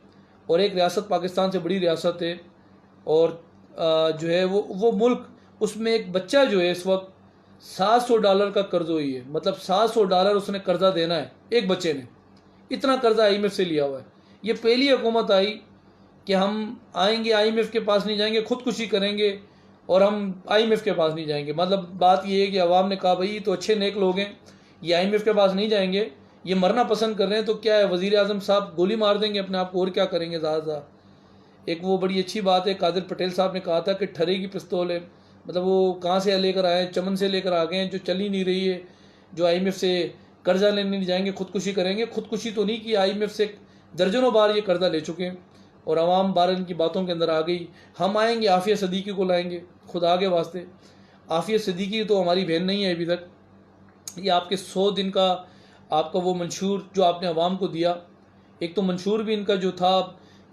S1: और एक रियासत पाकिस्तान से बड़ी रियासत है, और जो है वो मुल्क, उसमें एक बच्चा जो है इस वक्त $700 का कर्ज हुई है। मतलब $700 उसने कर्जा देना है एक बच्चे ने, इतना कर्जा IMF से लिया हुआ है। ये पहली हुकूमत आई कि हम आएंगे, IMF के पास नहीं जाएंगे, खुदकुशी करेंगे और हम IMF के पास नहीं जाएंगे। मतलब बात ये है कि अवाम ने कहा भाई तो अच्छे नेक लोग हैं, ये IMF के पास नहीं जाएंगे, ये मरना पसंद कर रहे हैं, तो क्या है वज़ीर आज़म साहब गोली मार देंगे अपने आप को और क्या करेंगे ज़्यादा। एक वो बड़ी अच्छी बात है, कादिर पटेल साहब ने कहा था कि ठरे की पिस्तौल है, मतलब वो कहाँ से लेकर आए, चमन से लेकर आ गए हैं, जो चल ही नहीं रही है, जो IMF से कर्जा लेने नहीं जाएंगे, खुदकुशी करेंगे। खुदकुशी तो नहीं की, IMF से दर्जनों बार ये कर्जा ले चुके हैं। और आवाम बार इनकी बातों के अंदर आ गई। हम आएंगे आफिया सदीकी को लाएंगे, खुदा के वास्ते। आफिया सदीकी तो हमारी बहन नहीं है अभी तक। ये आपके 100 दिन का आपका वो मंशूर जो आपने अवाम को दिया, एक तो मंशूर भी इनका जो था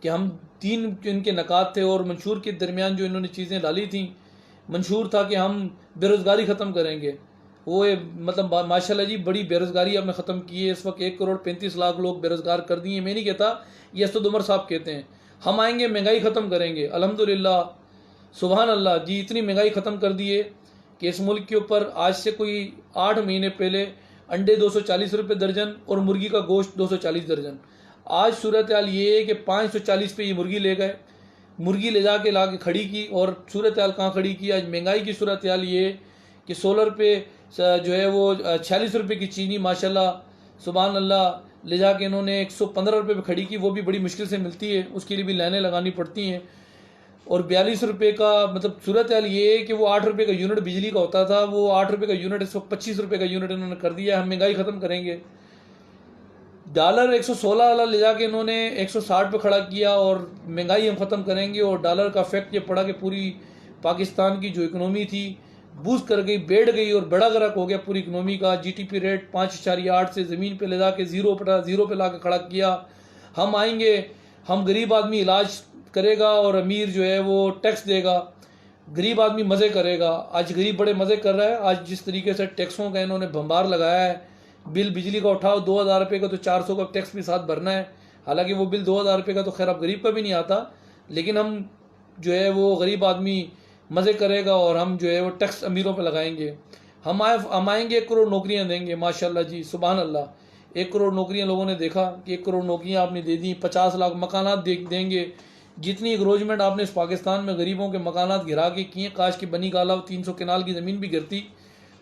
S1: कि हम 3 इनके नकात थे और मंशूर के दरमियान जो इन्होंने चीज़ें डाली थी, मंशूर था कि हम बेरोज़गारी ख़त्म करेंगे। वो मतलब माशाल्लाह जी बड़ी बेरोज़गारी आपने ख़त्म की है। इस वक्त 1 करोड़ 35 लाख लोग बेरोज़गार कर दिए। मैं नहीं कहता, ये असद उमर साहब कहते हैं। हम आएंगे महंगाई ख़त्म करेंगे, अल्हम्दुलिल्लाह सुबहान अल्लाह जी। इतनी महंगाई ख़त्म कर दी है कि इस मुल्क के ऊपर आज से कोई 8 महीने पहले अंडे 240 रुपये दर्जन और मुर्गी का गोश्त 240 दर्जन। आज सूरत हाल ये है कि 540 पे ये मुर्गी ले गए, मुर्गी ले जाके ला के खड़ी की। और सूरत हाल कहाँ खड़ी की? आज महंगाई की सूरत हाल ये है कि 16 रुपये जो है वो 46 रुपये की चीनी माशाल्लाह सुबहान अल्लाह ले जाके इन्होंने 115 रुपये पे खड़ी की। वो भी बड़ी मुश्किल से मिलती है, उसके लिए भी लाइनें लगानी पड़ती हैं। और 42 रुपये का मतलब सूरत हाल ये है कि वो 8 रुपये का यूनिट बिजली का होता था, वो 8 रुपये का यूनिट इस वक्त 25 रुपये का यूनिट इन्होंने कर दिया। हम महंगाई ख़त्म करेंगे। डॉलर 116 वाला ले जाके इन्होंने 160 पे खड़ा किया और महंगाई हम ख़त्म करेंगे। और डॉलर का इफेक्ट ये पड़ा कि पूरी पाकिस्तान की जो इकनॉमी थी बूस्ट कर गई, बैठ गई और बड़ा गर्क हो गया पूरी इकनॉमी का। जीटीपी रेट 5.8 से ज़मीन पे ले जाके ज़ीरो पे ला के खड़ा किया। हम आएंगे, हम गरीब आदमी इलाज करेगा और अमीर जो है वो टैक्स देगा, गरीब आदमी मज़े करेगा। आज गरीब बड़े मज़े कर रहा है। आज जिस तरीके से टैक्सों का इन्होंने भंबार लगाया है, बिल बिजली का उठाओ 2000 रुपये का तो 400 का टैक्स भी साथ भरना है। हालांकि वो बिल 2000 रुपये का तो खैर अब गरीब का भी नहीं आता, लेकिन हम जो है वो गरीब आदमी मज़े करेगा और हम जो है वो टैक्स अमीरों पर लगाएंगे। हम आएंगे 1 करोड़ नौकरियां देंगे माशाल्लाह जी सुबहान अल्लाह। 1 करोड़ नौकरियां लोगों ने देखा कि 1 करोड़ नौकरियां आपने दे दी। 50 लाख मकानात देंगे। जितनी इंक्रोचमेंट आपने इस पाकिस्तान में गरीबों के मकानात गिरा के किए, काश की बनी गाला 300 कनाल की ज़मीन भी गिरती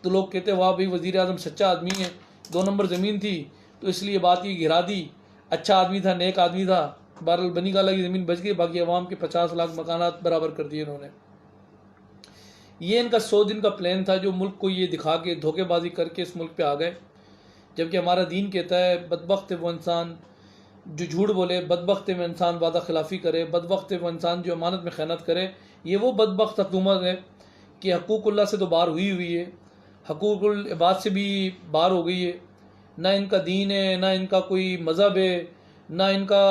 S1: तो लोग कहते वाह भाई वज़ीर आज़म सच्चा आदमी है, 2 नंबर ज़मीन थी तो इसलिए बात ये गिरा दी, अच्छा आदमी था, नेक आदमी था। बहरहाल बनी गाला की ज़मीन बच गई, बाकी अवाम के 50 लाख मकानात बराबर कर दिए इन्होंने। ये इनका 100 दिन का प्लान था जो मुल्क को ये दिखा के धोखेबाजी करके इस मुल्क पे आ गए। जबकि हमारा दीन कहता है बदबख्त है वो इंसान जो झूठ बोले, बदबख्त है वो इंसान वादा खिलाफ़ी करे, बदबख्त है वो इंसान जो अमानत में खयानत करे। ये वो बदबख्त हुकूमत है कि हकूक़ुल्लाह से तो बाहर हुई है, हकूक़ुल इबाद से भी बाहर हो गई है। ना इनका दीन है, ना इनका कोई मज़हब है, ना इनका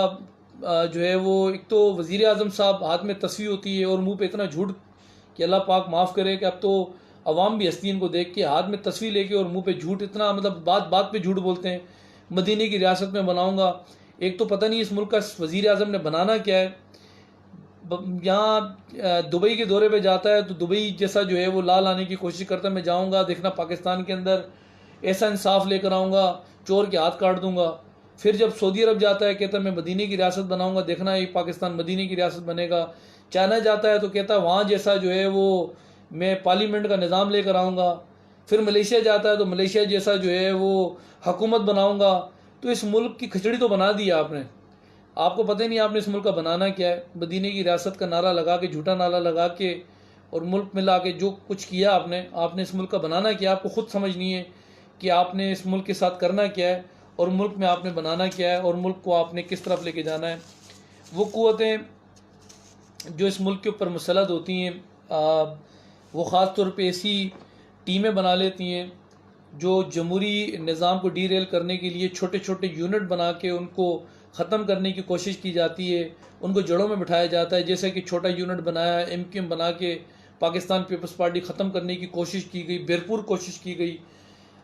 S1: जो है वो एक तो वज़ीर आज़म साहब हाथ में तस्वीर होती है और मुँह पे इतना झूठ कि अल्लाह पाक माफ़ करे कि अब तो अवाम भी हस्ती इनको देख के हाथ में तस्वीर लेके और मुंह पे झूठ, इतना मतलब बात बात पे झूठ बोलते हैं। मदीने की रियासत में बनाऊंगा, एक तो पता नहीं इस मुल्क का वज़ीर आज़म ने बनाना क्या है। यहाँ दुबई के दौरे पे जाता है तो दुबई जैसा जो है वो ला लाने की कोशिश करता है। मैं जाऊँगा देखना पाकिस्तान के अंदर ऐसा इंसाफ लेकर आऊँगा, चोर के हाथ काट दूँगा। फिर जब सऊदी अरब जाता है कहता है मैं मदीने की रियासत बनाऊँगा, देखना ये पाकिस्तान मदीने की रियासत बनेगा। चाइना जाता है तो कहता है वहाँ जैसा जो है वो मैं पार्लियामेंट का निज़ाम लेकर आऊँगा। फिर मलेशिया जाता है तो मलेशिया जैसा जो है वो हुकूमत बनाऊँगा। तो इस मुल्क की खिचड़ी तो बना दी आपने, आपको पता ही नहीं आपने इस मुल्क का बनाना क्या है। मदीने की रियासत का नारा लगा के, झूठा नारा लगा के और मुल्क में ला के जो कुछ किया आपने इस मुल्क का बनाना क्या है। आपको खुद समझ नहीं है कि आपने इस मुल्क के साथ करना क्या है और मुल्क में आपने बनाना क्या है और मुल्क को आपने किस तरफ लेके जाना है। वो क़ुव्वतें जो इस मुल्क के ऊपर मुसल्लत होती हैं वो ख़ास तौर पे ऐसी टीमें बना लेती हैं जो जमहूरी निज़ाम को डीरेल करने के लिए छोटे छोटे यूनिट बना के उनको ख़त्म करने की कोशिश की जाती है, उनको जड़ों में बिठाया जाता है। जैसे कि छोटा यूनिट बनाया MQM बना के पाकिस्तान पीपल्स पार्टी ख़त्म करने की कोशिश की गई, भरपूर कोशिश की गई,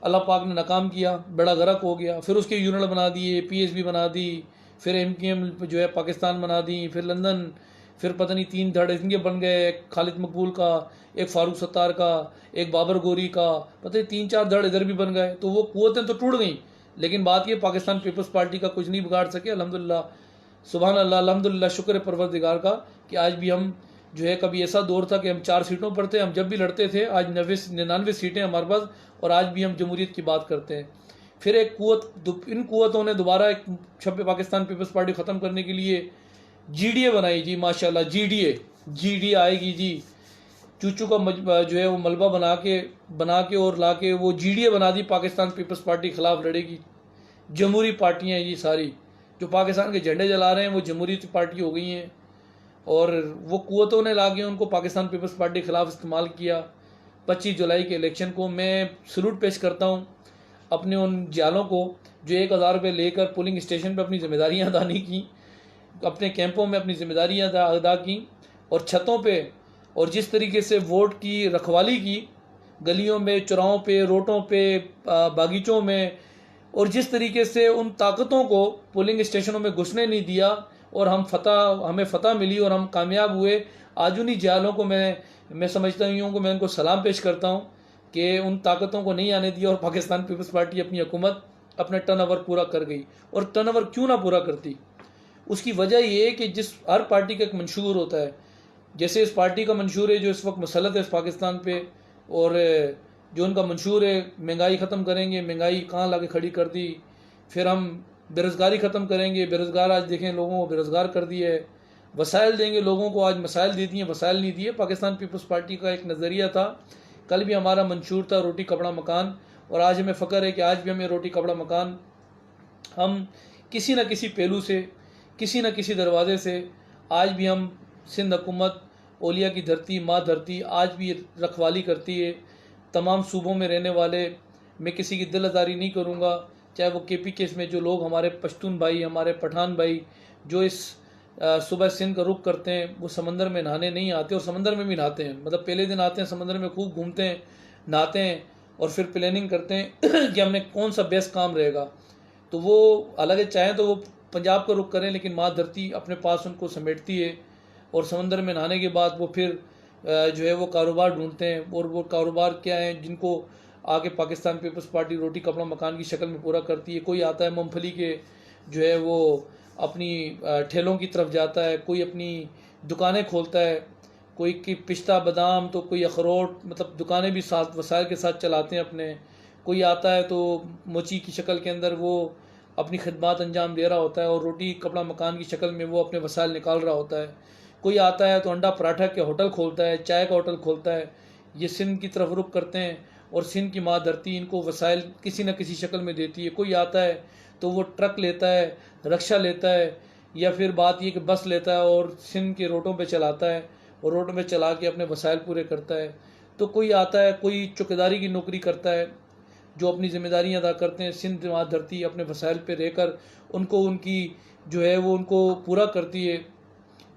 S1: अल्लाह पाक ने नाकाम किया, बड़ा गर्क हो गया। फिर उसके यूनिट बना दिए, PSB बना दी, फिर MQM जो है पाकिस्तान बना दी, फिर लंदन, फिर पता नहीं 3 धड़ इनके बन गए, एक खालिद मकबूल का, एक फ़ारूक सत्तार का, एक बाबर गोरी का, पता नहीं 3-4 धड़ इधर भी बन गए। तो वो क़ुव्वतें तो टूट गई, लेकिन बात ये पाकिस्तान पीपल्स पार्टी का कुछ नहीं बिगाड़ सके। अल्हम्दुलिल्लाह सुभान अल्लाह, अल्हम्दुलिल्लाह शुक्र है परवरदिगार का कि आज भी हम जो है, कभी ऐसा दौर था कि हम 4 सीटों पर थे, हम जब भी लड़ते थे, आज 99 सीटें हमारे पास और आज भी हम जमहूरियत की बात करते हैं। फिर एक क़ुव्वत, इन क़ुव्वतों ने दोबारा एक छब्बे पाकिस्तान पीपल्स पार्टी ख़त्म करने के लिए GDA बनाई जी माशाल्लाह। GDA आएगी जी, चूचू का जो है वो मलबा बना के और ला के वो GDA बना दी, पाकिस्तान पीपल्स पार्टी के ख़िलाफ़ लड़ेगी। जमहूरी पार्टियाँ ये सारी जो पाकिस्तान के झंडे जला रहे हैं वो जमहूरियत पार्टी हो गई हैं, और वो कुव्वतों ने लाके उनको पाकिस्तान पीपल्स पार्टी के ख़िलाफ़ इस्तेमाल किया। 25 जुलाई के इलेक्शन को मैं सलूट पेश करता हूँ अपने उन जालों को जो 1000 रुपये लेकर पोलिंग स्टेशन पर अपनी ज़िम्मेदारियाँ अदा नहीं की, अपने कैंपों में अपनी ज़िम्मेदारियाँ अदा की, और छतों पे, और जिस तरीके से वोट की रखवाली की गलियों में, चौराहों पे, रोडों पे, बागीचों में, और जिस तरीके से उन ताकतों को पोलिंग स्टेशनों में घुसने नहीं दिया और हमें फ़तह मिली और हम कामयाब हुए। आज उन्हीं जालों को मैं समझता हूँ कि मैं उनको सलाम पेश करता हूँ कि उन ताकतों को नहीं आने दिया और पाकिस्तान पीपल्स पार्टी अपनी हुकूमत अपना टर्नओवर पूरा कर गई। और टर्नओवर क्यों ना पूरा करती, उसकी वजह ये है कि जिस हर पार्टी का एक मंशूर होता है, जैसे इस पार्टी का मंशूर है जो इस वक्त मुसलत है इस पाकिस्तान पे, और जो उनका मंशूर है महंगाई ख़त्म करेंगे, महंगाई कहाँ लाके खड़ी कर दी, फिर हम बेरोज़गारी ख़त्म करेंगे, बेरोज़गार आज देखें लोगों को बेरोज़गार कर दिया है, वसाइल देंगे लोगों को, आज मसाइल दे दिए, वसाइल नहीं दिए। पाकिस्तान पीपल्स पार्टी का एक नज़रिया था, कल भी हमारा मंशूर था रोटी कपड़ा मकान, और आज हमें फ़ख्र है कि आज भी हमें रोटी कपड़ा मकान हम किसी न किसी पहलू से, किसी न किसी दरवाज़े से, आज भी हम सिंध हुकूमत ओलिया की धरती, माँ धरती, आज भी रखवाली करती है। तमाम सूबों में रहने वाले, मैं किसी की दिल आज़ारी नहीं करूँगा, चाहे वो KP केस में जो लोग हमारे पश्तून भाई, हमारे पठान भाई जो इस सुबह सिंध का रुख करते हैं, वो समंदर में नहाने नहीं आते, और समंदर में भी नहाते हैं, मतलब पहले दिन आते हैं समंदर में, खूब घूमते हैं, नहाते हैं, और फिर प्लानिंग करते हैं कि हमने कौन सा बेस्ट काम रहेगा। तो वो अलग चाहें तो वो पंजाब का रुख करें, लेकिन माँ धरती अपने पास उनको समेटती है, और समंदर में नहाने के बाद वो फिर जो है वो कारोबार ढूंढते हैं, और वो कारोबार क्या है जिनको आगे पाकिस्तान पीपल्स पार्टी रोटी कपड़ा मकान की शक्ल में पूरा करती है। कोई आता है मूंगफली के जो है वो अपनी ठेलों की तरफ जाता है, कोई अपनी दुकानें खोलता है, कोई की पिस्ता बादाम, तो कोई अखरोट, मतलब दुकानें भी साथ वसाइल के साथ चलाते हैं अपने। कोई आता है तो मोची की शक्ल के अंदर वो अपनी खिदमत अंजाम दे रहा होता है, और रोटी कपड़ा मकान की शक्ल में वो अपने वसाइल निकाल रहा होता है। कोई आता है तो अंडा पराठा के होटल खोलता है, चाय का होटल खोलता है। ये सिंध की तरफ रुख करते हैं, और सिंध की माँ धरती इनको वसाइल किसी न किसी शक्ल में देती है। कोई आता है तो वो ट्रक लेता है, रिक्शा लेता है, या फिर बात ये कि बस लेता है और सिंध के रोडों पे चलाता है, और रोड में चला के अपने वसाइल पूरे करता है। तो कोई आता है, कोई चौकीदारी की नौकरी करता है, जो अपनी ज़िम्मेदारियाँ अदा करते हैं। सिंध माँ धरती अपने वसाइल पे रहकर उनको, उनकी जो है वो उनको पूरा करती है,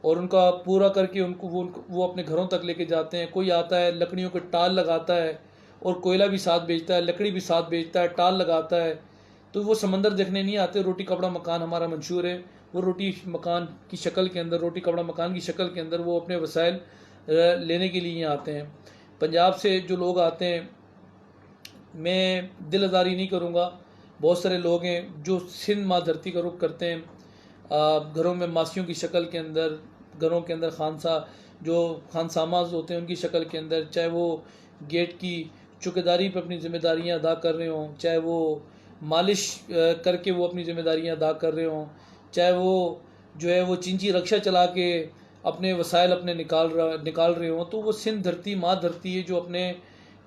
S1: और उनका पूरा करके उनको वो अपने घरों तक लेके जाते हैं। कोई आता है लकड़ियों के टाल लगाता है, और कोयला भी साथ बेचता है, लकड़ी भी साथ बेचता है, टाल लगाता है। तो वो समंदर देखने नहीं आते, रोटी कपड़ा मकान हमारा मंशूर है, वो रोटी मकान की शक्ल के अंदर, रोटी कपड़ा मकान की शक्ल के अंदर वो अपने वसाइल लेने के लिए यहाँ आते हैं। पंजाब से जो लोग आते हैं, मैं दिल आज़ारी नहीं करूँगा, बहुत सारे लोग हैं जो सिंध माँ धरती का रुख करते हैं, घरों में मासियों की शक्ल के अंदर, घरों के अंदर जो खानसामाज होते हैं उनकी शक्ल के अंदर, चाहे वो गेट की चौकीदारी पर अपनी ज़िम्मेदारियाँ अदा कर रहे हों, चाहे वो मालिश करके वो अपनी ज़िम्मेदारियाँ अदा कर रहे हों, चाहे वो जो है वो चिंची रक्षा चला के अपने वसाइल अपने निकाल रहे हों। तो वो सिंध धरती माँ धरती है जो अपने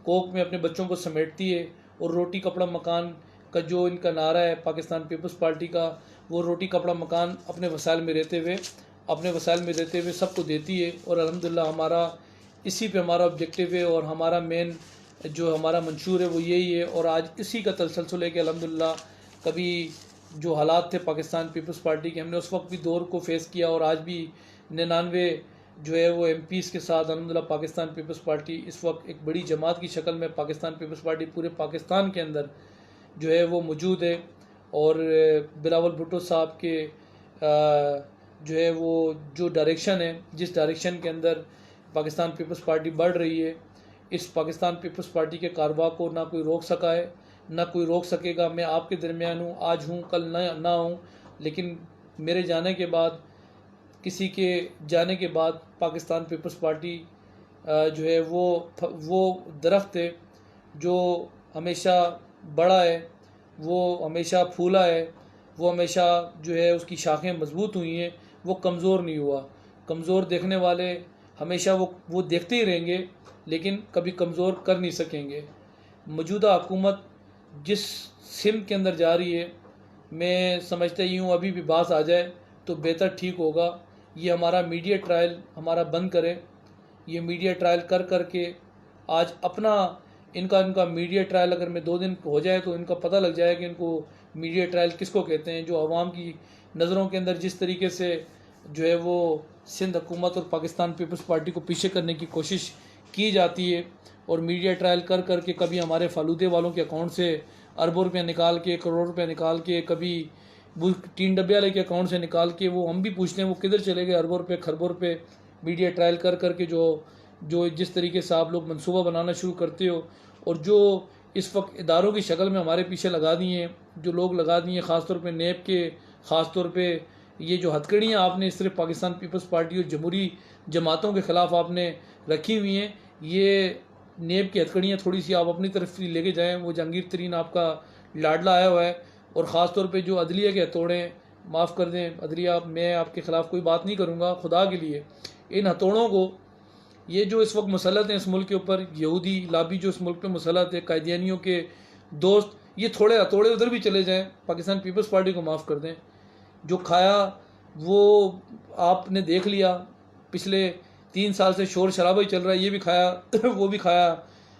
S1: कोख में अपने बच्चों को समेटती है। और रोटी कपड़ा मकान का जो इनका नारा है पाकिस्तान पीपल्स पार्टी का, वो रोटी कपड़ा मकान अपने वसाइल में रहते हुए सबको देती है। और अल्हम्दुलिल्लाह हमारा इसी पे हमारा ऑब्जेक्टिव है, और हमारा मेन जो हमारा मंशूर है वो यही है। और आज इसी का तसलसल है कि अल्हम्दुलिल्लाह कभी जो हालात थे पाकिस्तान पीपल्स पार्टी के, हमने उस वक्त भी दौर को फेस किया, और आज भी 99 जो है वो MPs के साथ अल्हम्दुलिल्लाह पाकिस्तान पीपल्स पार्टी इस वक्त एक बड़ी जमात की शक्ल में पाकिस्तान पीपल्स पार्टी पूरे पाकिस्तान के अंदर जो है वो मौजूद है। और बिलावल भुट्टो साहब के जो है वो जो डायरेक्शन है, जिस डायरेक्शन के अंदर पाकिस्तान पीपल्स पार्टी बढ़ रही है, इस पाकिस्तान पीपल्स पार्टी के कारवा को ना कोई रोक सका है, ना कोई रोक सकेगा। मैं आपके दरमियान हूँ, आज हूँ, कल ना हूँ, लेकिन मेरे जाने के बाद, किसी के जाने के बाद पाकिस्तान पीपल्स पार्टी जो है वो दरख्त है जो हमेशा बड़ा है, वो हमेशा फूला है, वो हमेशा जो है उसकी शाखें मजबूत हुई हैं, वो कमज़ोर नहीं हुआ। कमज़ोर देखने वाले हमेशा वो देखते ही रहेंगे, लेकिन कभी कमज़ोर कर नहीं सकेंगे। मौजूदा हुकूमत जिस सिम के अंदर जा रही है, मैं समझता ही हूँ अभी भी बास आ जाए तो बेहतर ठीक होगा। ये हमारा मीडिया ट्रायल हमारा बंद करें। ये मीडिया ट्रायल कर कर के आज अपना इनका इनका मीडिया ट्रायल अगर मैं 2 दिन हो जाए तो इनका पता लग जाए कि इनको मीडिया ट्रायल किसको कहते हैं। जो आवाम की नज़रों के अंदर जिस तरीके से जो है वो सिंध हुकूमत और पाकिस्तान पीपल्स पार्टी को पीछे करने की कोशिश की जाती है और मीडिया ट्रायल कर कर के कभी हमारे फालूदे वालों के अकाउंट से अरबों रुपये निकाल के, करोड़ रुपये निकाल के, कभी वो 3 डब्बे वाले के अकाउंट से निकाल के, वो हम भी पूछते हैं वो किधर चले गए अरबों रुपये खरबों रुपये मीडिया ट्रायल कर कर के। जो जिस तरीके से आप लोग मंसूबा बनाना शुरू करते हो और जो इस वक्त इदारों की शक्ल में हमारे पीछे लगा दिए हैं, जो लोग लगा दिए हैं, ख़ासतौर पे नेब के, ख़ासतौर पे ये जो हथकड़ियाँ आपने सिर्फ पाकिस्तान पीपल्स पार्टी और जमहूरी जमातों के ख़िलाफ़ आपने रखी हुई हैं, ये नेब की हथकड़ियाँ थोड़ी सी आप अपनी तरफ लेके जाएँ। वो जहांगीर तरीन आपका लाडला आया हुआ है और ख़ास तौर पे जो अदलिया के हथौड़े, माफ़ कर दें अदलिया, मैं आपके ख़िलाफ़ कोई बात नहीं करूँगा, खुदा के लिए इन हथौड़ों को, ये जो इस वक्त मुसलत हैं इस मुल्क के ऊपर, यहूदी लाबी जो इस मुल्क पे मुसलत है, कायदियानियों के दोस्त, ये थोड़े हथौड़े उधर भी चले जाएं, पाकिस्तान पीपल्स पार्टी को माफ़ कर दें। जो खाया वो आपने देख लिया, पिछले 3 साल से शोर शराबा ही चल रहा है, ये भी खाया वो भी खाया।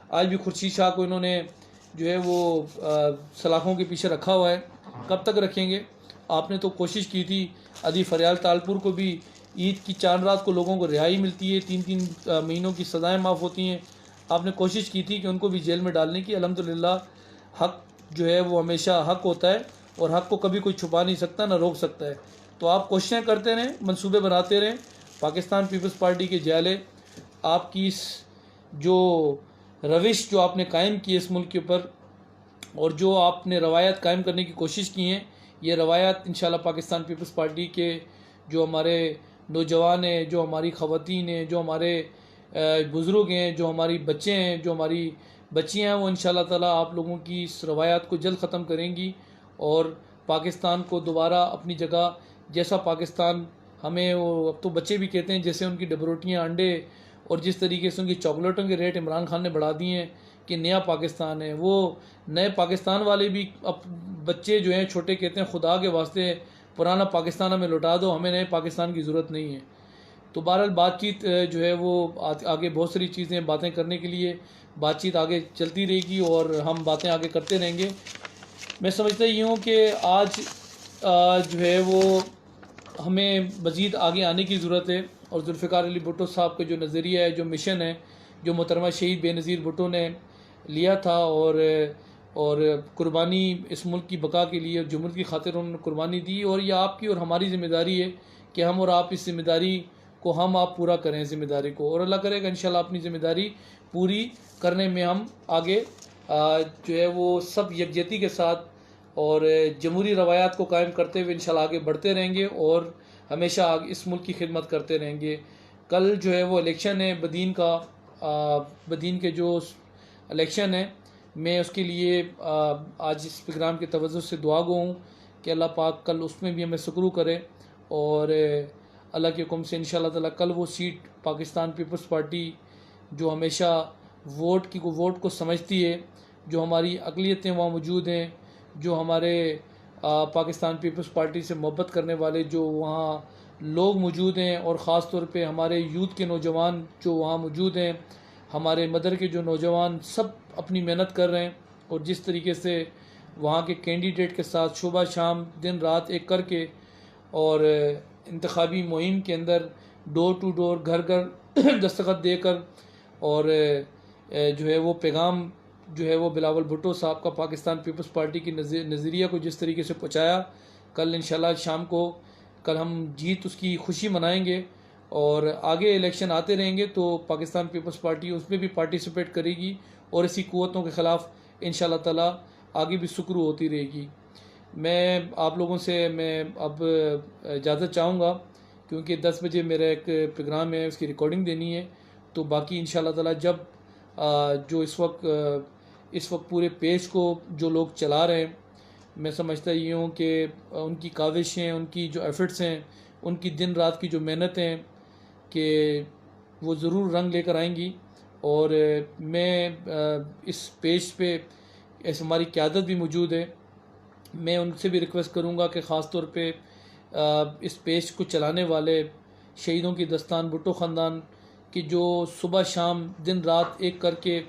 S1: आज भी खुर्शीद शाह को इन्होंने जो है वो सलाखों के पीछे रखा हुआ है। कब तक रखेंगे? आपने तो कोशिश की थी अदी फरियाल तालपुर को भी ईद की चांद रात को लोगों को रिहाई मिलती है, 3-3 महीनों की सज़ाएं माफ़ होती हैं। आपने कोशिश की थी कि उनको भी जेल में डालने की। अल्हम्दुलिल्लाह हक़ जो है वो हमेशा हक़ होता है और हक़ को कभी कोई छुपा नहीं सकता, ना रोक सकता है। तो आप कोशिशें करते रहें, मंसूबे बनाते रहें। पाकिस्तान पीपल्स पार्टी के जाले आपकी इस जो रविश जो आपने कायम की है इस मुल्क के ऊपर और जो आपने रवायत कायम करने की कोशिश की हैं, ये रवायत इंशाल्लाह पाकिस्तान पीपल्स पार्टी के जो हमारे नौजवान हैं, जो हमारी ख़वातीन हैं, जो हमारे बुज़ुर्ग हैं, जो हमारी बच्चे हैं, जो हमारी बच्चियाँ हैं, वो इंशाल्लाह ताला आप लोगों की इस रवायत को जल्द ख़त्म करेंगी और पाकिस्तान को दोबारा अपनी जगह, जैसा पाकिस्तान हमें वो अब तो बच्चे भी कहते हैं, जैसे उनकी डबरोटियाँ, अंडे और जिस तरीके से उनकी चॉकलेटों के रेट इमरान खान ने बढ़ा दिए हैं कि नया पाकिस्तान है, वो नए पाकिस्तान वाले भी अब बच्चे जो हैं छोटे कहते हैं खुदा के वास्ते पुराना पाकिस्तान हमें लौटा दो, हमें नए पाकिस्तान की ज़रूरत नहीं है। तो बहरहाल बातचीत जो है वो आगे बहुत सारी चीज़ें बातें करने के लिए बातचीत आगे चलती रहेगी और हम बातें आगे करते रहेंगे। मैं समझता ही हूँ कि आज जो है वो हमें मज़ीद आगे आने की ज़रूरत है और जुल्फ़िकार अली भुट्टो साहब का जो नज़रिया है, जो मिशन है, जो मोहतरमा शहीद बेनज़ीर भुट्टो ने लिया था और कुर्बानी इस मुल्क की बका के लिए जमहूरियत की खातिर उन्होंने कुर्बानी दी और ये आपकी और हमारी ज़िम्मेदारी है कि हम और आप इस ज़िम्मेदारी को हम आप पूरा करें ज़िम्मेदारी को, और अल्लाह करेगा इंशाल्लाह अपनी ज़िम्मेदारी पूरी करने में हम आगे जो है वो सब यकजहती के साथ और जमहूरी रवायात को कायम करते हुए इंशाल्लाह आगे बढ़ते रहेंगे और हमेशा आगे इस मुल्क की खिदमत करते रहेंगे। कल जो है वो इलेक्शन है बदीन का, बदीन के जो इलेक्शन है, मैं उसके लिए आज इस प्रोग्राम के तवज्जो से दुआ गो हूँ कि अल्लाह पाक कल उसमें भी हमें सुकरू करे और अल्लाह के हुक्म से इंशाल्लाह ताला कल वो सीट पाकिस्तान पीपल्स पार्टी जो हमेशा वोट को समझती है, जो हमारी अक़लियतें वहाँ मौजूद हैं, जो हमारे पाकिस्तान पीपल्स पार्टी से मोहब्बत करने वाले जो वहाँ लोग मौजूद हैं और ख़ास तौर पे हमारे यूथ के नौजवान जो वहाँ मौजूद हैं, हमारे मदर के जो नौजवान सब अपनी मेहनत कर रहे हैं और जिस तरीके से वहाँ के कैंडिडेट के साथ सुबह शाम दिन रात एक करके और इंतखाबी मुहिम के अंदर डोर टू डोर घर घर दस्तखत देकर और जो है वो पैगाम जो है वो बिलावल भुट्टो साहब का पाकिस्तान पीपल्स पार्टी की नज़रिया को जिस तरीके से पहुँचाया, कल इंशाल्लाह शाम को कल हम जीत उसकी खुशी मनाएंगे और आगे इलेक्शन आते रहेंगे तो पाकिस्तान पीपल्स पार्टी उसमें भी पार्टिसिपेट करेगी और इसी कुव्वतों के ख़िलाफ़ इंशाल्लाह ताला आगे भी सुकरू होती रहेगी। मैं आप लोगों से मैं अब इजाज़त चाहूँगा क्योंकि 10 बजे मेरा एक प्रोग्राम है, उसकी रिकॉर्डिंग देनी है। तो बाकी इंशाल्लाह ताला जब जो इस वक्त पूरे पेज को जो लोग चला रहे हैं, मैं समझता ये हूँ कि उनकी काविशें, उनकी जो एफ़र्ट्स हैं, उनकी दिन रात की जो मेहनत हैं कि वो ज़रूर रंग लेकर आएंगी और मैं इस पेज पे ऐसे हमारी क़यादत भी मौजूद है, मैं उनसे भी रिक्वेस्ट करूँगा कि ख़ास तौर पे इस पेज को चलाने वाले शहीदों की दस्तान भुट्टो ख़ानदान की जो सुबह शाम दिन रात एक करके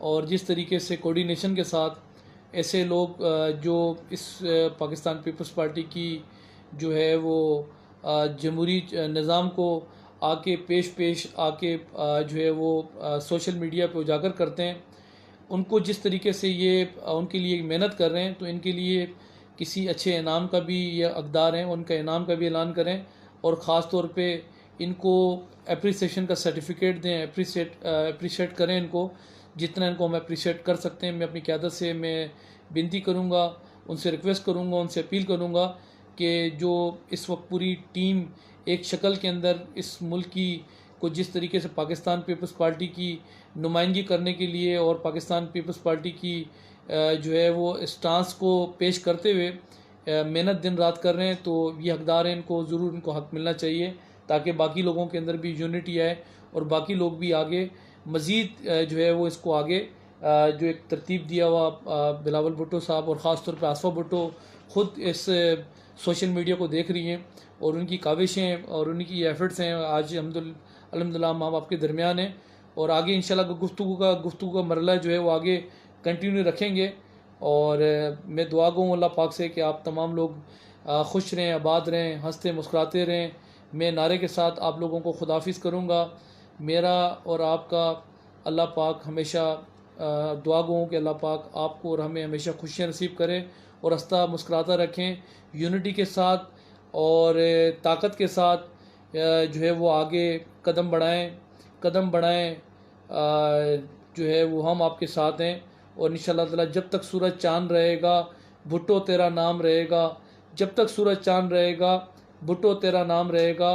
S1: और जिस तरीके से कोऑर्डिनेशन के साथ ऐसे लोग जो इस पाकिस्तान पीपल्स पार्टी की जो है वो जमहूरी निज़ाम को आके पेश आके जो है वो सोशल मीडिया पे उजागर करते हैं, उनको जिस तरीके से ये उनके लिए मेहनत कर रहे हैं, तो इनके लिए किसी अच्छे इनाम का भी ये हकदार हैं, उनका इनाम का भी ऐलान करें और ख़ास तौर पे इनको अप्रिसिएशन का सर्टिफिकेट दें, अप्रिशिएट करें इनको, जितना इनको हम अप्रिशिएट कर सकते हैं। मैं अपनी क़यादत से मैं विनती करूँगा, उनसे रिक्वेस्ट करूँगा, उनसे अपील करूँगा कि जो इस वक्त पूरी टीम एक शक्ल के अंदर इस मुल्क की को जिस तरीके से पाकिस्तान पीपल्स पार्टी की नुमाइंदगी करने के लिए और पाकिस्तान पीपल्स पार्टी की जो है वो स्टांस को पेश करते हुए मेहनत दिन रात कर रहे हैं, तो ये हकदार हैं, इनको ज़रूर इनको हक मिलना चाहिए ताकि बाकी लोगों के अंदर भी यूनिटी आए और बाकी लोग भी आगे मज़ीद जो है वो इसको आगे जो एक तरतीब दिया हुआ बिलावल भुट्टो साहब और ख़ास तौर पे आसफ़ा भुट्टो ख़ुद इस सोशल मीडिया को देख रही हैं और उनकी काविशें और उनकी एफ़र्ट्स हैं। आज अल्हम्दुलिल्लाह हम आपके दरमियान हैं और आगे इंशाल्लाह गुफ्तगू का मरला जो है वो आगे कंटिन्यू रखेंगे। और मैं दुआ गो अल्लाह पाक से कि आप तमाम लोग खुश रहें, आबाद रहें, हंसते मुस्कुराते रहें। मैं नारे के साथ आप लोगों को खुदाफिज़ करूँगा। मेरा और आपका अल्लाह पाक हमेशा दुआ गो कि अल्लाह पाक आपको और हमें हमेशा खुशियाँ नसीब करें और हंसता मुस्कुराता रखें, यूनिटी के साथ और ताकत के साथ जो है वो आगे कदम बढ़ाएं। जो है वो हम आपके साथ हैं और इंशाअल्लाह ताला जब तक सूरज चांद रहेगा भुट्टो तेरा नाम रहेगा, जब तक सूरज चांद रहेगा भुट्टो तेरा नाम रहेगा।